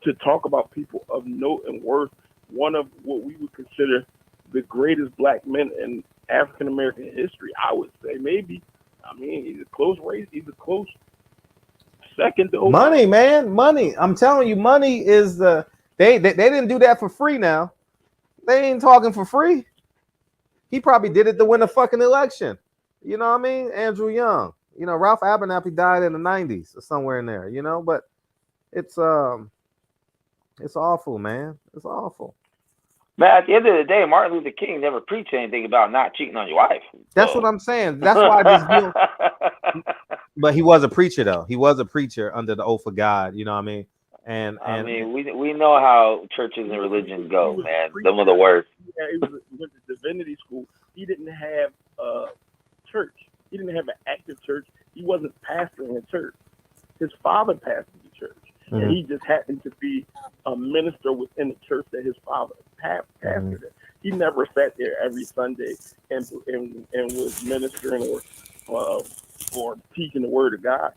O: to talk about people of note and worth, one of what we would consider the greatest black men in African American history, I would say maybe. I mean, he's a close race. He's a close second to
F: money, man. Money. I'm telling you, money is the they didn't do that for free. Now they ain't talking for free. He probably did it to win a fucking election. You know what I mean? Andrew Young. You know, Ralph Abernathy died in the 90s or somewhere in there. You know, but it's awful, man. It's awful.
N: Man, at the end of the day, Martin Luther King never preached anything about not cheating on your wife.
F: That's what I'm saying. That's why this But he was a preacher, though. He was a preacher under the oath of God. You know what I mean? And
N: I mean, we know how churches and religions go, man. Some of the worst.
O: Yeah, he went to divinity school. He didn't have a church. He didn't have an active church. He wasn't pastoring a church. His father pastored the church. Mm-hmm. And he just happened to be a minister within the church that his father pastored. He never sat there every Sunday and was ministering or teaching the word of God.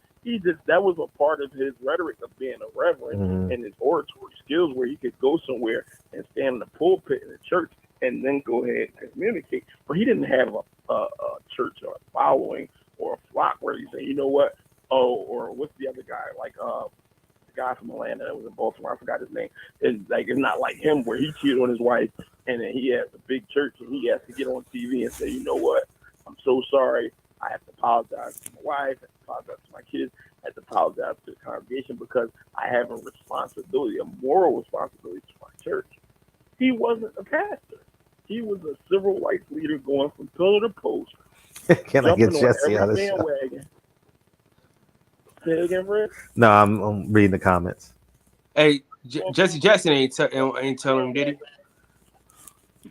O: That was a part of his rhetoric of being a reverend and his oratory skills, where he could go somewhere and stand in the pulpit in the church and then go ahead and communicate. But he didn't have a church or a following or a flock where he said, you know what? Oh, or what's the other guy? Like the guy from Atlanta that was in Baltimore. I forgot his name. It's not like him where he cheated on his wife and then he has a big church and he has to get on TV and say, you know what? I'm so sorry. I have to apologize to my wife. I have to apologize to my kids. I have to apologize to the congregation because I have a responsibility, a moral responsibility to my church. He wasn't a pastor. He was a civil rights leader going from pillar to post.
F: Can I get Jesse
O: on
F: out of
O: every
F: the show?
O: bandwagon. Say it again, Fred?
F: No, I'm reading the comments.
M: Hey, Jesse Jackson ain't telling him, did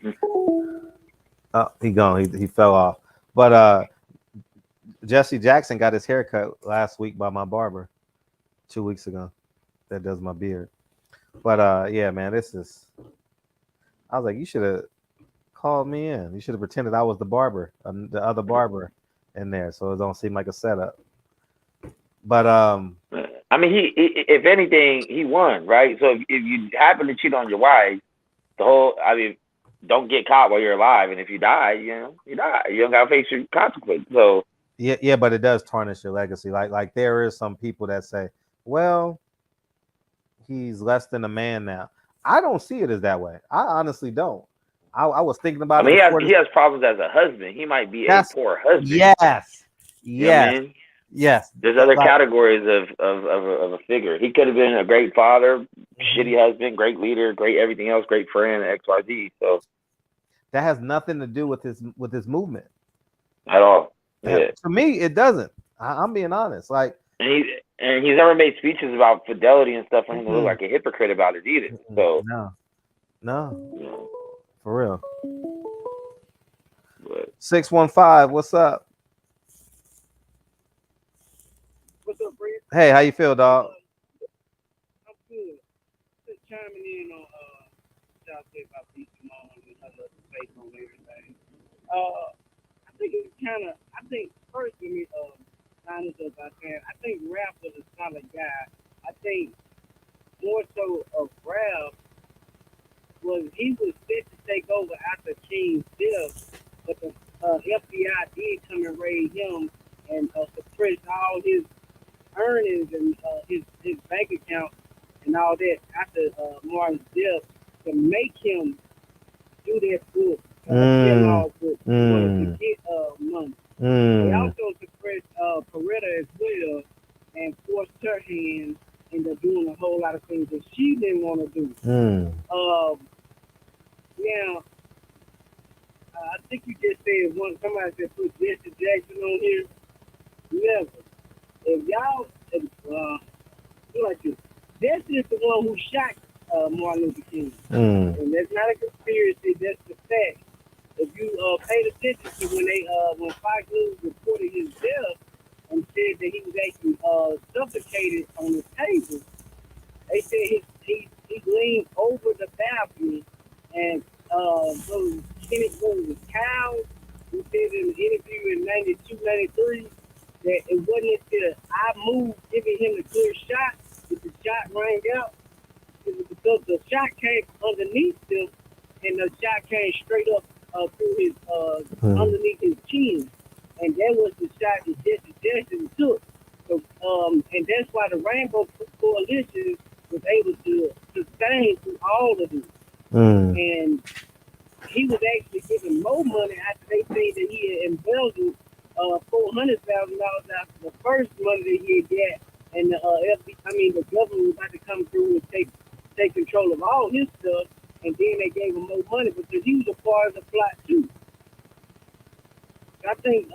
M: he?
F: Oh, he gone. He fell off. But Jesse Jackson got his haircut last week by my barber 2 weeks ago. That does my beard. But yeah, man, this is. I was like, you should have called me in. You should have pretended I was the barber, the other barber in there, so it don't seem like a setup. But
N: I mean, he if anything, he won, right? So if you happen to cheat on your wife, don't get caught while you're alive, and if you die, you die. You don't gotta face your consequences. So
F: yeah, but it does tarnish your legacy. Like there is some people that say, well, he's less than a man now. I don't see it as that way. I honestly don't. I was thinking about it.
N: He has problems as a husband. He might be a poor husband.
F: Yes.
N: You know what I mean?
F: Yes.
N: There's other categories of a figure. He could have been a great father, shitty husband, great leader, great everything else, great friend, XYZ. So
F: that has nothing to do with his movement
N: at all. Yeah.
F: To me, it doesn't. I'm being honest. Like,
N: and he's never made speeches about fidelity and stuff for him to look like a hypocrite about it either. So
F: no, for real.
N: But
F: 615, what's up?
P: What's up, Brad?
F: Hey, how you feel, dog?
P: I'm good. Just chiming in on y'all said about B Simone and her face on everything. I think first let me sign this up by saying I think Rap was a solid guy. I think more so of Rap was he was set to take over after King's death, but the FBI did come and raid him and suppress all his earnings and his bank account and all that after Martin's death to make him do that book, to get money. They also suppressed Coretta as well and forced her hand into doing a whole lot of things that she didn't want to do. I think you just said somebody said put Jesse Jackson on here. Never. If y'all, like this, Jesse is the one who shot Martin Luther King. And that's not a conspiracy, that's the fact. If you paid attention to when Fox News reported his death and said that he was actually suffocated on the table, they said he leaned over the balcony and those cows, who said in an interview in 92, 93, that it wasn't until I moved giving him the clear shot that the shot rang out. It was because the shot came underneath him and the shot came straight up through his underneath his chin. And that was the shot that Jesse Jackson took. So and that's why the Rainbow Coalition was able to sustain through all of this. And he was actually given more money after they said that he had embezzled $400,000 after the first money that he had got, and the government was about to come through and take control of all his stuff, and then they gave him more money because he was a part of the plot too. I think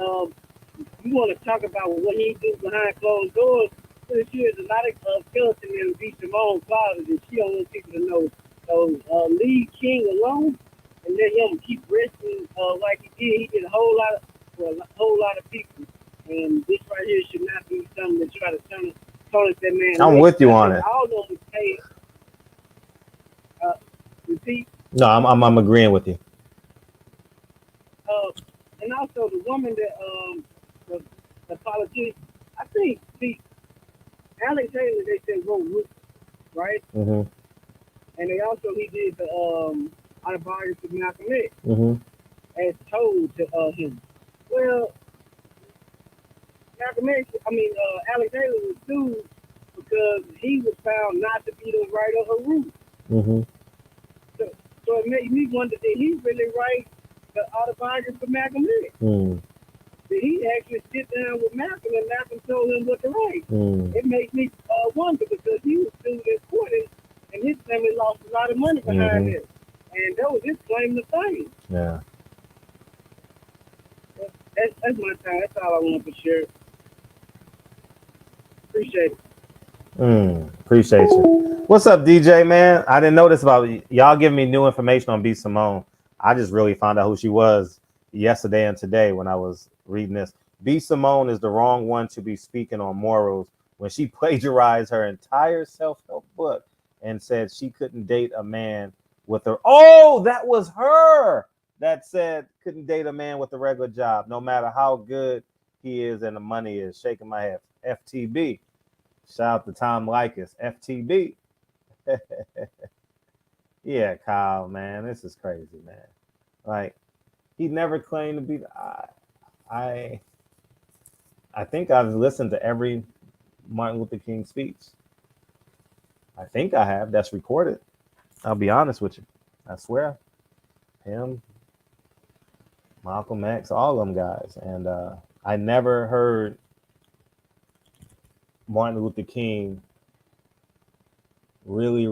P: you want to talk about what he did behind closed doors. Pretty sure there's a lot of skeleton in B Simone's closet that she don't want people to know. So leave King alone and let him keep resting like he did. He did a whole lot of people, and this right here should not be something that try to tarnish that man.
F: I'm with you on it.
P: All of them was paid. You see?
F: No, I'm agreeing with you.
P: And also the woman that the politician, I think, see, Alex Taylor, they said wrote Root, right?
F: Mm-hmm.
P: And he did the autobiography of Malcolm X, as told to him. Well, Alex Taylor was sued because he was found write a roof. So it made me wonder, did he really write the autobiography for Malcolm X? Did he actually sit down with Malcolm and Malcolm told him what to write? It makes me wonder because he was still in court and his family lost a lot of money behind it. And that was his claim to fame.
F: Yeah.
P: That's my time. That's all I want to share. Appreciate it.
F: Appreciate you. What's up, DJ, man? I didn't know this about y'all giving me new information on B Simone. I just really found out who she was yesterday and today when I was reading this. B Simone is the wrong one to be speaking on morals when she plagiarized her entire self-help book and said she couldn't date a man with her. Oh, that was her that said couldn't date a man with a regular job, no matter how good he is and the money is. Shaking my head. FTB. Shout out to Tom Likas. FTB. Yeah, Kyle, man, this is crazy, man. Like, he never claimed to be. I think I've listened to every Martin Luther King speech. I think I have. That's recorded. I'll be honest with you. I swear. Him, Malcolm X, all of them guys. And I never heard Martin Luther King really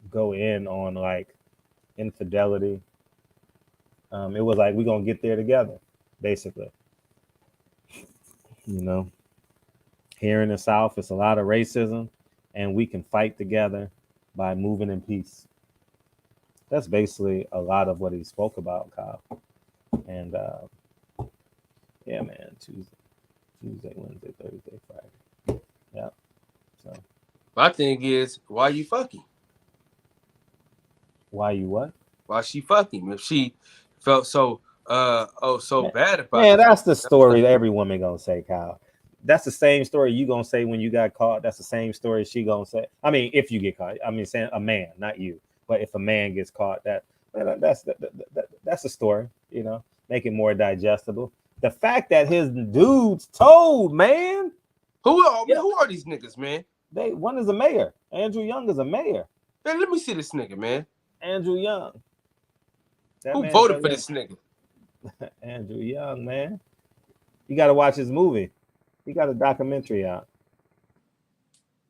F: go in on like infidelity. It was like, we're gonna get there together, basically. You know, here in the South, it's a lot of racism, and we can fight together by moving in peace. That's basically a lot of what he spoke about, Kyle. And yeah, man, Tuesday, Wednesday, Thursday, Friday. Yeah. So
M: my thing is, why you fucking?
F: Why you what?
M: Why she fucking? If she felt so bad about
F: it. That's the story that every woman gonna say, Kyle. That's the same story you gonna say when you got caught. That's the same story she gonna say. I mean, if you get caught. I mean, saying a man, not you. But if a man gets caught, that's the story, you know, make it more digestible. The fact that his dudes told, man.
M: Who are these niggas, man?
F: One is a mayor. Andrew Young is a mayor.
M: Man, let me see this nigga, man.
F: Andrew Young.
M: Who voted for this nigga?
F: Andrew Young, man. You got to watch his movie. He got a documentary out.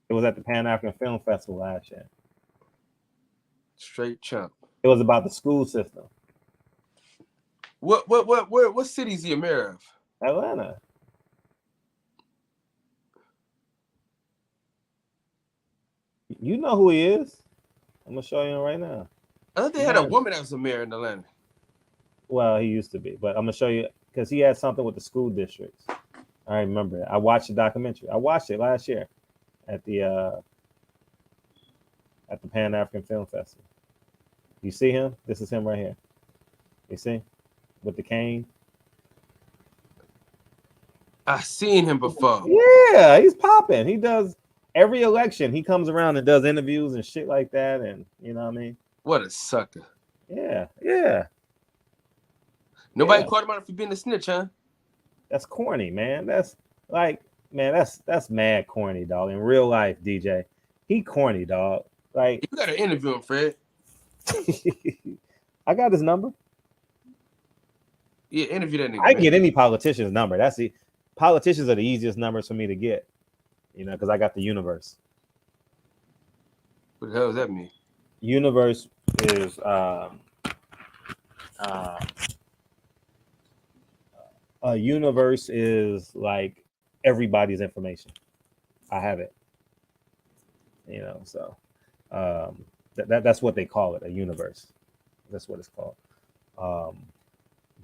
F: It was at the Pan-African Film Festival last year.
M: Straight chump.
F: It was about the school system.
M: What city is he a mayor of?
F: Atlanta. You know who he is. I'm gonna show you him right now.
M: I thought they had a woman that was a mayor in Atlanta.
F: Well, he used to be, but I'm gonna show you because he had something with the school districts. I remember it. I watched the documentary. I watched it last year at the Pan-African Film Festival. You see him? This is him right here. You see? With the cane.
M: I've seen him before.
F: Yeah, he's popping. He does every election. He comes around and does interviews and shit like that. And you know what I mean?
M: What a sucker.
F: Yeah.
M: Nobody caught him out for being a snitch, huh?
F: That's corny, man. That's like, man, that's mad corny, dog. In real life, DJ, he corny, dog. Like,
M: you gotta interview him, Fred.
F: I got his number.
M: Yeah, interview that nigga.
F: I can get any politician's number. That's the politicians are the easiest numbers for me to get, you know, because I got the universe.
M: What the hell does that mean?
F: Universe is a universe is like everybody's information. I have it, you know, so that's what they call it, a universe. That's what it's called.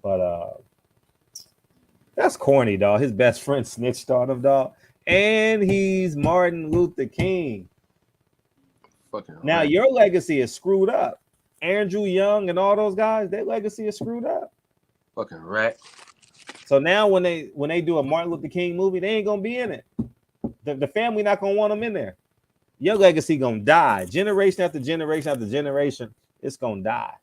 F: But that's corny, dog. His best friend snitched on him, dog, and he's Martin Luther King.
M: Fucking
F: now, right. Your legacy is screwed up. Andrew Young and all those guys, their legacy is screwed up.
M: Fucking rat.
F: So now when they do a Martin Luther King movie, they ain't gonna be in it. The family not gonna want them in there. Your legacy gonna die. Generation after generation after generation, it's gonna die.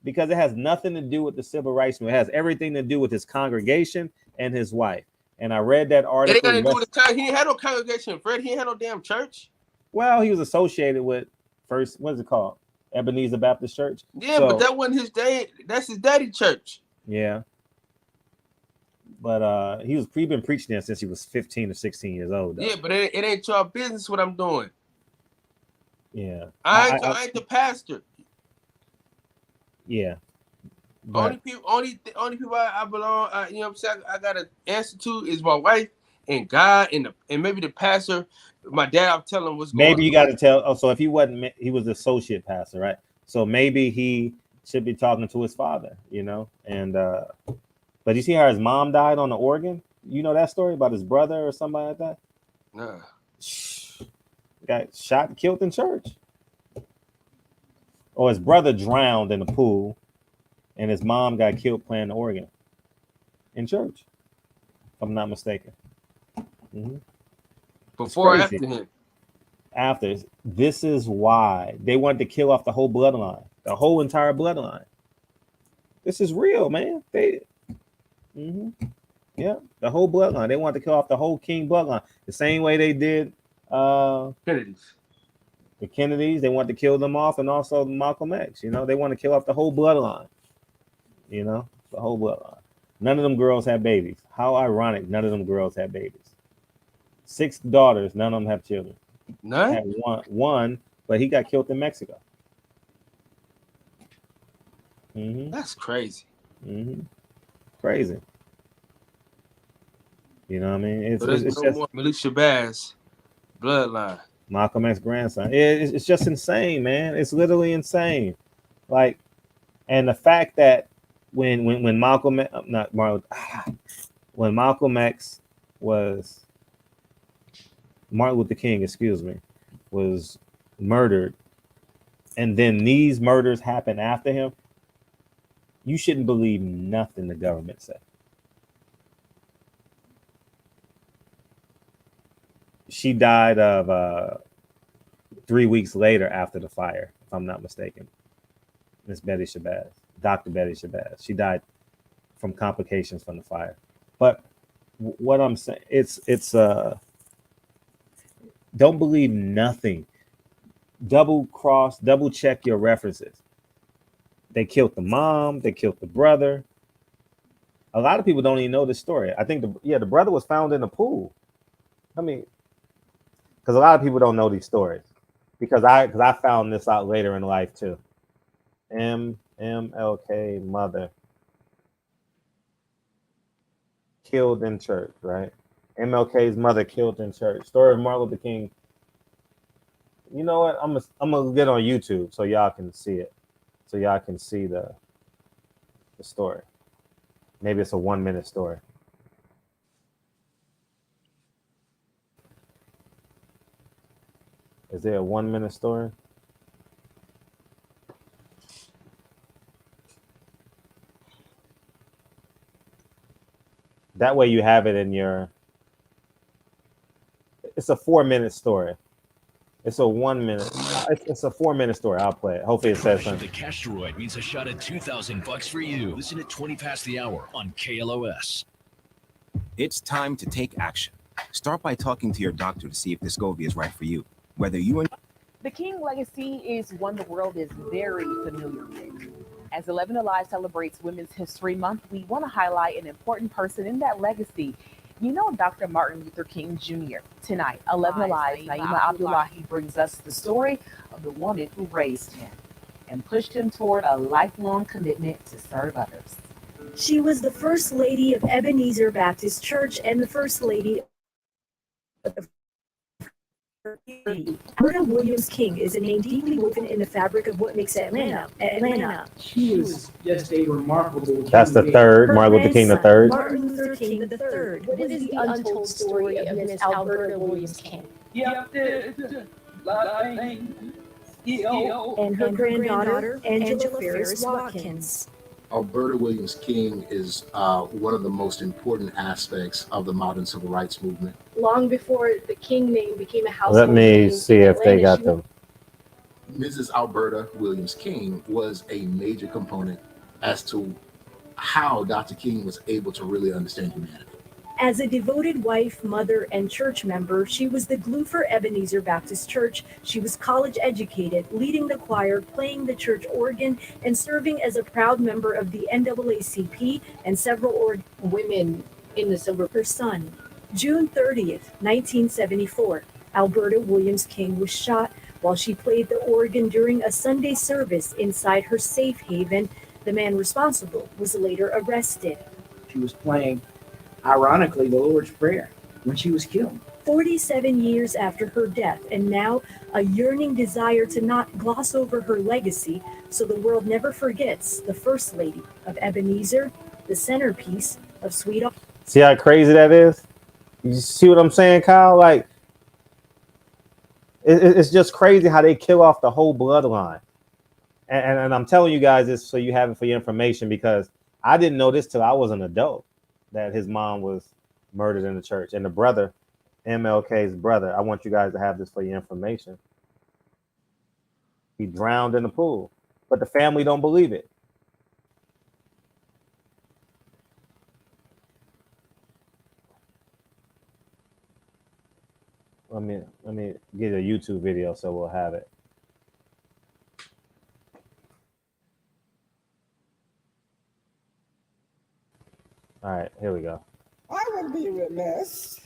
F: Because it has nothing to do with the civil rights movement. It has everything to do with his congregation and his wife. And I read that article.
M: He ain't had no congregation, Fred. He ain't had no damn church.
F: Well, he was associated with first, what's it called? Ebenezer Baptist Church.
M: Yeah, but that wasn't his dad. That's his daddy church.
F: Yeah. But he's been preaching there since he was 15 or 16 years old. Though.
M: Yeah, but it ain't your business what I'm doing.
F: Yeah.
M: I ain't the pastor.
F: Yeah.
M: Only people I belong, you know what I'm saying, I got to answer to is my wife and God and maybe the pastor. My dad, I'm telling him what's going on.
F: Maybe you got to tell. Oh, so if he wasn't, he was the associate pastor, right? So maybe he should be talking to his father, you know. And but you see how his mom died on the organ? You know that story about his brother or somebody like that?
M: Nah.
F: Got shot and killed in church. Or his brother drowned in the pool, and his mom got killed playing the organ in church. If I'm not mistaken. Mm-hmm.
M: Before or after him?
F: After. This is why they wanted to kill off the whole bloodline, the whole entire bloodline. This is real, man. Yeah, the whole bloodline. They wanted to kill off the whole King bloodline, the same way they did
M: Kennedys.
F: The Kennedys. They wanted to kill them off, and also Malcolm X. You know, they want to kill off the whole bloodline. You know, the whole bloodline. None of them girls have babies. How ironic! None of them girls have babies. 6 daughters, none of them have children.
M: None?
F: Had one, but he got killed in Mexico.
M: That's crazy.
F: Crazy. You know what I mean? It's
M: no
F: just
M: more Malik Shabazz bloodline.
F: Malcolm X grandson. It's just insane, man. It's literally insane. Like, and the fact that when Malcolm X was Martin Luther King, was murdered, and then these murders happened after him, you shouldn't believe nothing the government said. She died of 3 weeks later after the fire, if I'm not mistaken. Miss Betty Shabazz, Dr. Betty Shabazz. She died from complications from the fire. But what I'm saying, it's don't believe nothing. Double check your references. They killed the mom, they killed the brother. A lot of people don't even know this story. I think the brother was found in the pool. I mean, because a lot of people don't know these stories. Because I found this out later in life too. MLK mother killed in church, right? MLK's mother killed in church. Story of Martin Luther King. You know what? I'm gonna get on YouTube so y'all can see it. So y'all can see the story. Maybe it's a 1-minute story. Is there a 1-minute story? That way you have it in your. It's a 4-minute story. It's a 1 minute. It's a 4-minute story. I'll play it. Hopefully it says something.
Q: The Castoroid means a shot at $2,000 for you. Listen at 20 past the hour on KLOS.
R: It's time to take action. Start by talking to your doctor to see if Descovy is right for you. Whether you and
S: The King legacy is one the world is very familiar with. As 11 Alive celebrates Women's History Month, we want to highlight an important person in that legacy. You know Dr. Martin Luther King Jr. Tonight, 11 Alive, Naima Abdullahi brings us the story of the woman who raised him and pushed him toward a lifelong commitment to serve others.
T: She was the First Lady of Ebenezer Baptist Church and the First Lady of Coretta Williams King is a name deeply woven in the fabric of what makes Atlanta.
U: She was just a remarkable.
F: That's the third, Martin Luther King the third.
T: Martin Luther King the third. What is the untold story of Miss Alberta Williams King? And her granddaughter, Angela Ferris Watkins.
E: Alberta Williams King is one of the most important aspects of the modern civil rights movement.
T: Long before the King name became a household
F: Let me
T: name
F: see
T: in
F: if they
T: Atlanta,
F: got them.
E: Mrs. Alberta Williams King was a major component as to how Dr. King was able to really understand humanity.
T: As a devoted wife, mother, and church member, she was the glue for Ebenezer Baptist Church. She was college educated, leading the choir, playing the church organ, and serving as a proud member of the NAACP and several women in the silver. Her son, June 30th, 1974, Alberta Williams King was shot while she played the organ during a Sunday service inside her safe haven. The man responsible was later arrested.
U: She was playing, ironically, the Lord's Prayer when she was killed.
T: 47 years after her death, and now a yearning desire to not gloss over her legacy so the world never forgets the First Lady of Ebenezer, the centerpiece of Sweet.
F: See how crazy that is? You see what I'm saying, Kyle? Like, it's just crazy how they kill off the whole bloodline. And I'm telling you guys this so you have it for your information, because I didn't know this till I was an adult, that his mom was murdered in the church. And the brother, MLK's brother, I want you guys to have this for your information. He drowned in the pool, but the family don't believe it. Let me get a YouTube video so we'll have it. All right, here we go.
A: I would be remiss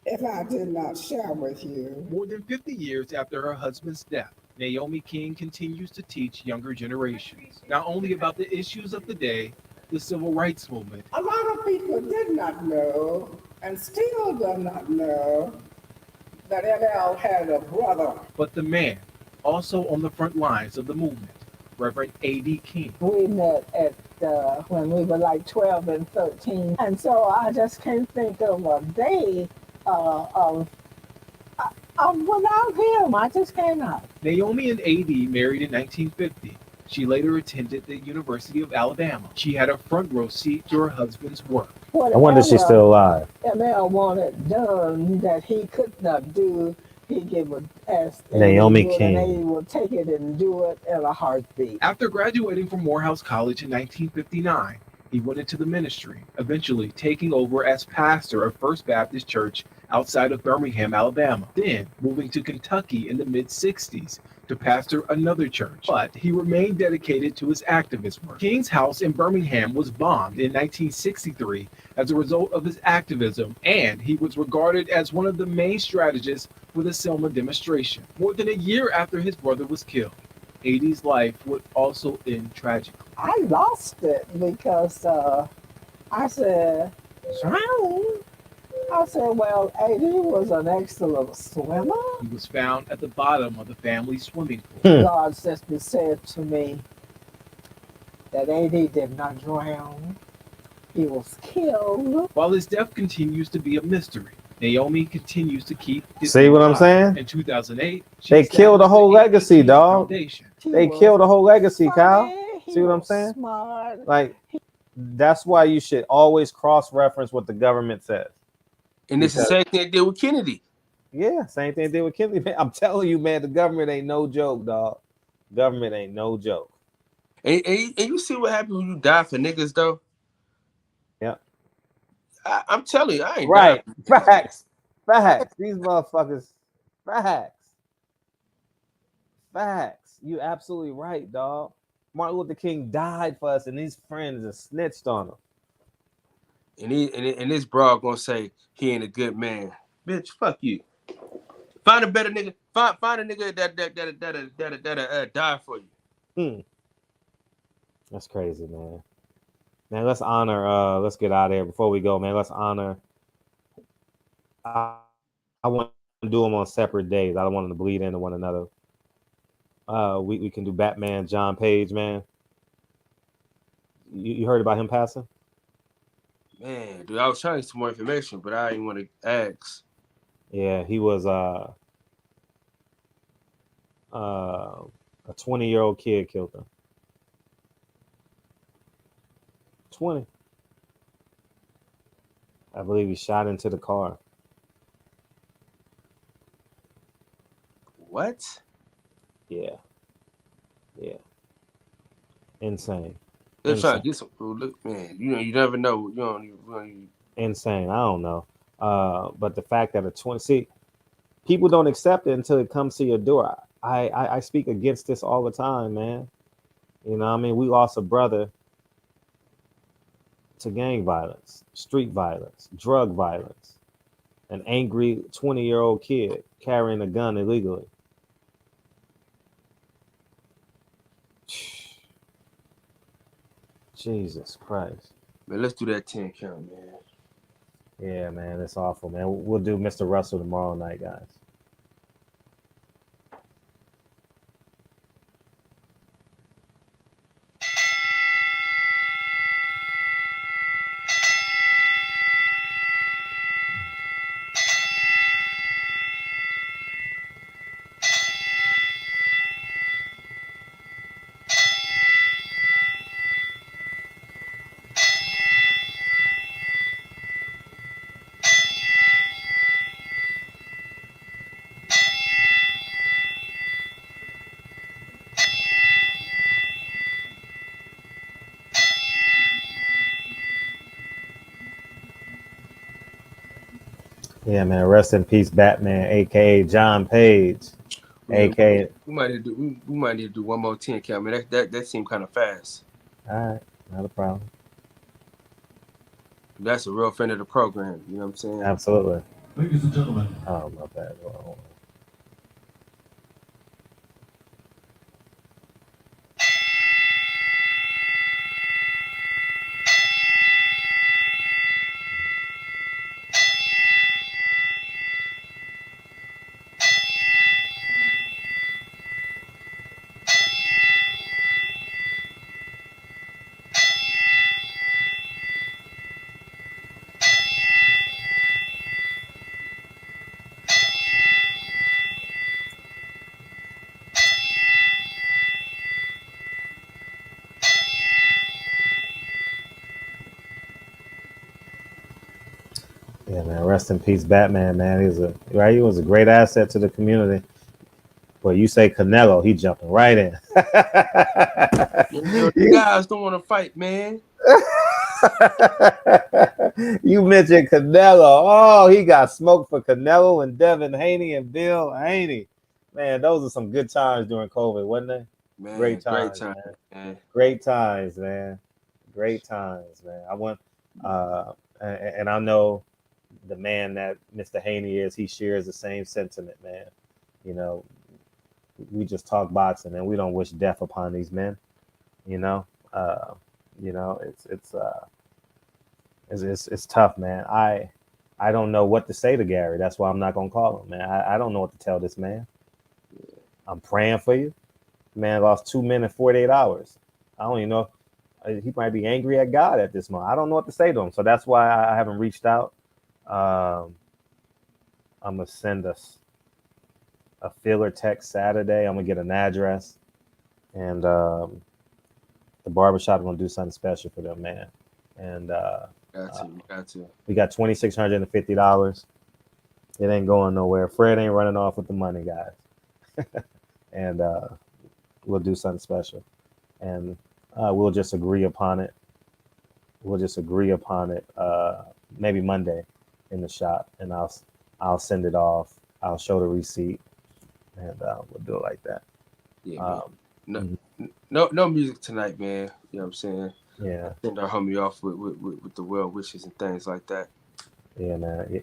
A: if I did not share with you.
V: More than 50 years after her husband's death, Naomi King continues to teach younger generations not only about the issues of the day, the civil rights movement.
A: A lot of people did not know, and still do not know, that ML had a brother.
V: But the man, also on the front lines of the movement, Reverend A.D. King.
A: We met at when we were like 12 and 13, and so I just can't think of a day of without him. I just cannot.
V: Naomi and A.D. married in 1950. She later attended the University of Alabama. She had a front row seat to her husband's work.
F: I wonder if she's still alive.
A: ML wanted done that he could not do. He would ask
F: Naomi King.
A: And they would take it and do it in a heartbeat.
V: After graduating from Morehouse College in 1959, he went into the ministry, eventually taking over as pastor of First Baptist Church outside of Birmingham, Alabama. Then moving to Kentucky in the mid-60s to pastor another church. But he remained dedicated to his activist work. King's house in Birmingham was bombed in 1963 as a result of his activism, and he was regarded as one of the main strategists for the Selma demonstration. More than a year after his brother was killed, A.D.'s life would also end tragically.
A: I lost it because I said, drown? I said, well, A.D. was an excellent swimmer.
V: He was found at the bottom of the family swimming pool.
A: God said to me that A.D. did not drown. He was killed.
V: While his death continues to be a mystery, Naomi continues to keep his
F: See what I'm saying?
V: In 2008,
F: they killed the whole legacy, dog. They killed the whole legacy, Kyle. See what I'm saying?
A: Smart.
F: Like, that's why you should always cross-reference what the government says.
M: And it's the same thing they did with Kennedy.
F: Yeah, same thing they did with Kennedy. Man, I'm telling you, man, the government ain't no joke, dog. Government ain't no joke.
M: And you see what happens when you die for niggas, though?
F: Yeah.
M: I'm telling you, I ain't
F: right.
M: dying.
F: Facts. These motherfuckers. Facts. You absolutely right, dog. Martin Luther King died for us, and these friends are snitched on him.
M: And this broad gonna say he ain't a good man. Bitch, fuck you. Find a better nigga. Find a nigga that die for you.
F: That's crazy, man. Man, let's honor. Let's get out of here before we go, man. Let's honor. I want to do them on separate days. I don't want them to bleed into one another. We can do Batman, John Page, man. You heard about him passing?
M: Man, dude, I was trying to get some more information, but I didn't want to ask.
F: Yeah, he was a 20-year-old kid killed him. 20. I believe he shot into the car.
M: What?
F: Yeah. Insane.
M: They're trying to get some. Look, man, you never know.
F: insane. I don't know. But the fact that people don't accept it until it comes to your door. I speak against this all the time, man. You know, I mean, we lost a brother to gang violence, street violence, drug violence, an angry 20-year-old kid carrying a gun illegally. Jesus Christ.
M: Man, let's do that 10 count, man.
F: Yeah, man, it's awful, man. We'll do Mr. Russell tomorrow night, guys. Yeah, man. Rest in peace, Batman, aka John Page, aka.
M: We might need to do one more 10 count, man. That seemed kind of fast.
F: All right, not a problem.
M: That's a real friend of the program. You know what I'm saying?
F: Absolutely.
B: Ladies and gentlemen.
F: Oh, my bad. Oh. Yeah, man. Rest in peace, Batman, man. He was a great asset to the community. Well, you say Canelo, he jumping right in.
M: You guys don't want to fight, man.
F: You mentioned Canelo. Oh, he got smoked for Canelo and Devin Haney and Bill Haney. Man, those are some good times during COVID, wasn't they?
M: Man,
F: great times, man. Great times, man. Great times, man. I went, and I know the man that Mr. Haney is. He shares the same sentiment, man. You know, we just talk boxing, and we don't wish death upon these men. You know, it's tough, man. I don't know what to say to Gary. That's why I'm not gonna call him, man. I don't know what to tell this man. I'm praying for you. Man lost 2 men in 48 hours. I don't even know. He might be angry at God at this moment. I don't know what to say to him. So that's why I haven't reached out. I'm gonna send us a filler text Saturday. I'm gonna get an address, and the barbershop is gonna do something special for them, man. And
M: got to.
F: We got $2,650. It ain't going nowhere. Fred ain't running off with the money, guys. And we'll do something special, and we'll just agree upon it. Maybe Monday in the shop, and I'll send it off. I'll show the receipt, and we'll do it like that.
M: Yeah. No music tonight, man. You know what I'm saying?
F: Yeah.
M: Send our homie off with the well wishes and things like that.
F: Yeah, man.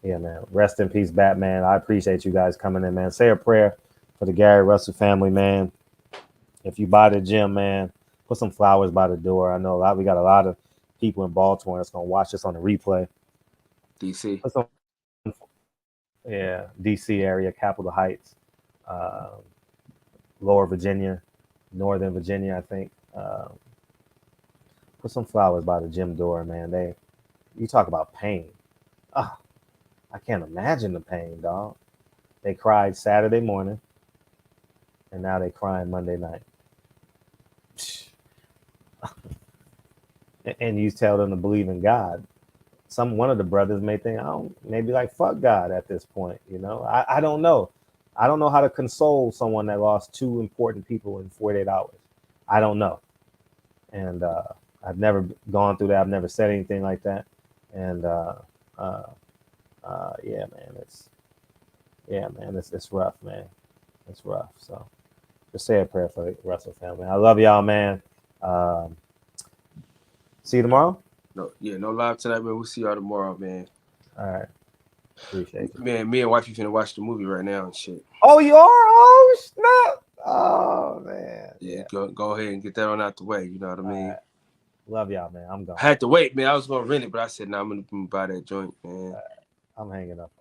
F: Yeah, man. Rest in peace, Batman. I appreciate you guys coming in, man. Say a prayer for the Gary Russell family, man. If you buy the gym, man, put some flowers by the door. I know we got a lot of people in Baltimore that's gonna watch this on the replay.
M: DC.
F: DC area, Capitol Heights, Lower Virginia, Northern Virginia, I think. Put some flowers by the gym door, man. You talk about pain. I can't imagine the pain, dog. They cried Saturday morning, and now they crying Monday night. And you tell them to believe in God. One of the brothers may think, maybe like fuck God at this point. You know, I don't know. I don't know how to console someone that lost 2 important people in 48 hours. I don't know. And I've never gone through that. I've never said anything like that. And yeah, man, it's rough, man. It's rough. So just say a prayer for the Russell family. I love y'all, man. See you tomorrow.
M: No live tonight, man. We'll see y'all tomorrow, man.
F: All right. Appreciate it.
M: Man, me and wifey finna watch the movie right now and shit.
F: Oh, you are? Oh, snap. Oh, man.
M: Yeah, go ahead and get that on out the way. You know what I mean?
F: Right. Love y'all, man. I'm gone.
M: I had to wait, man. I was gonna rent it, but I said, nah, I'm gonna buy that joint, man.
F: I'm hanging up.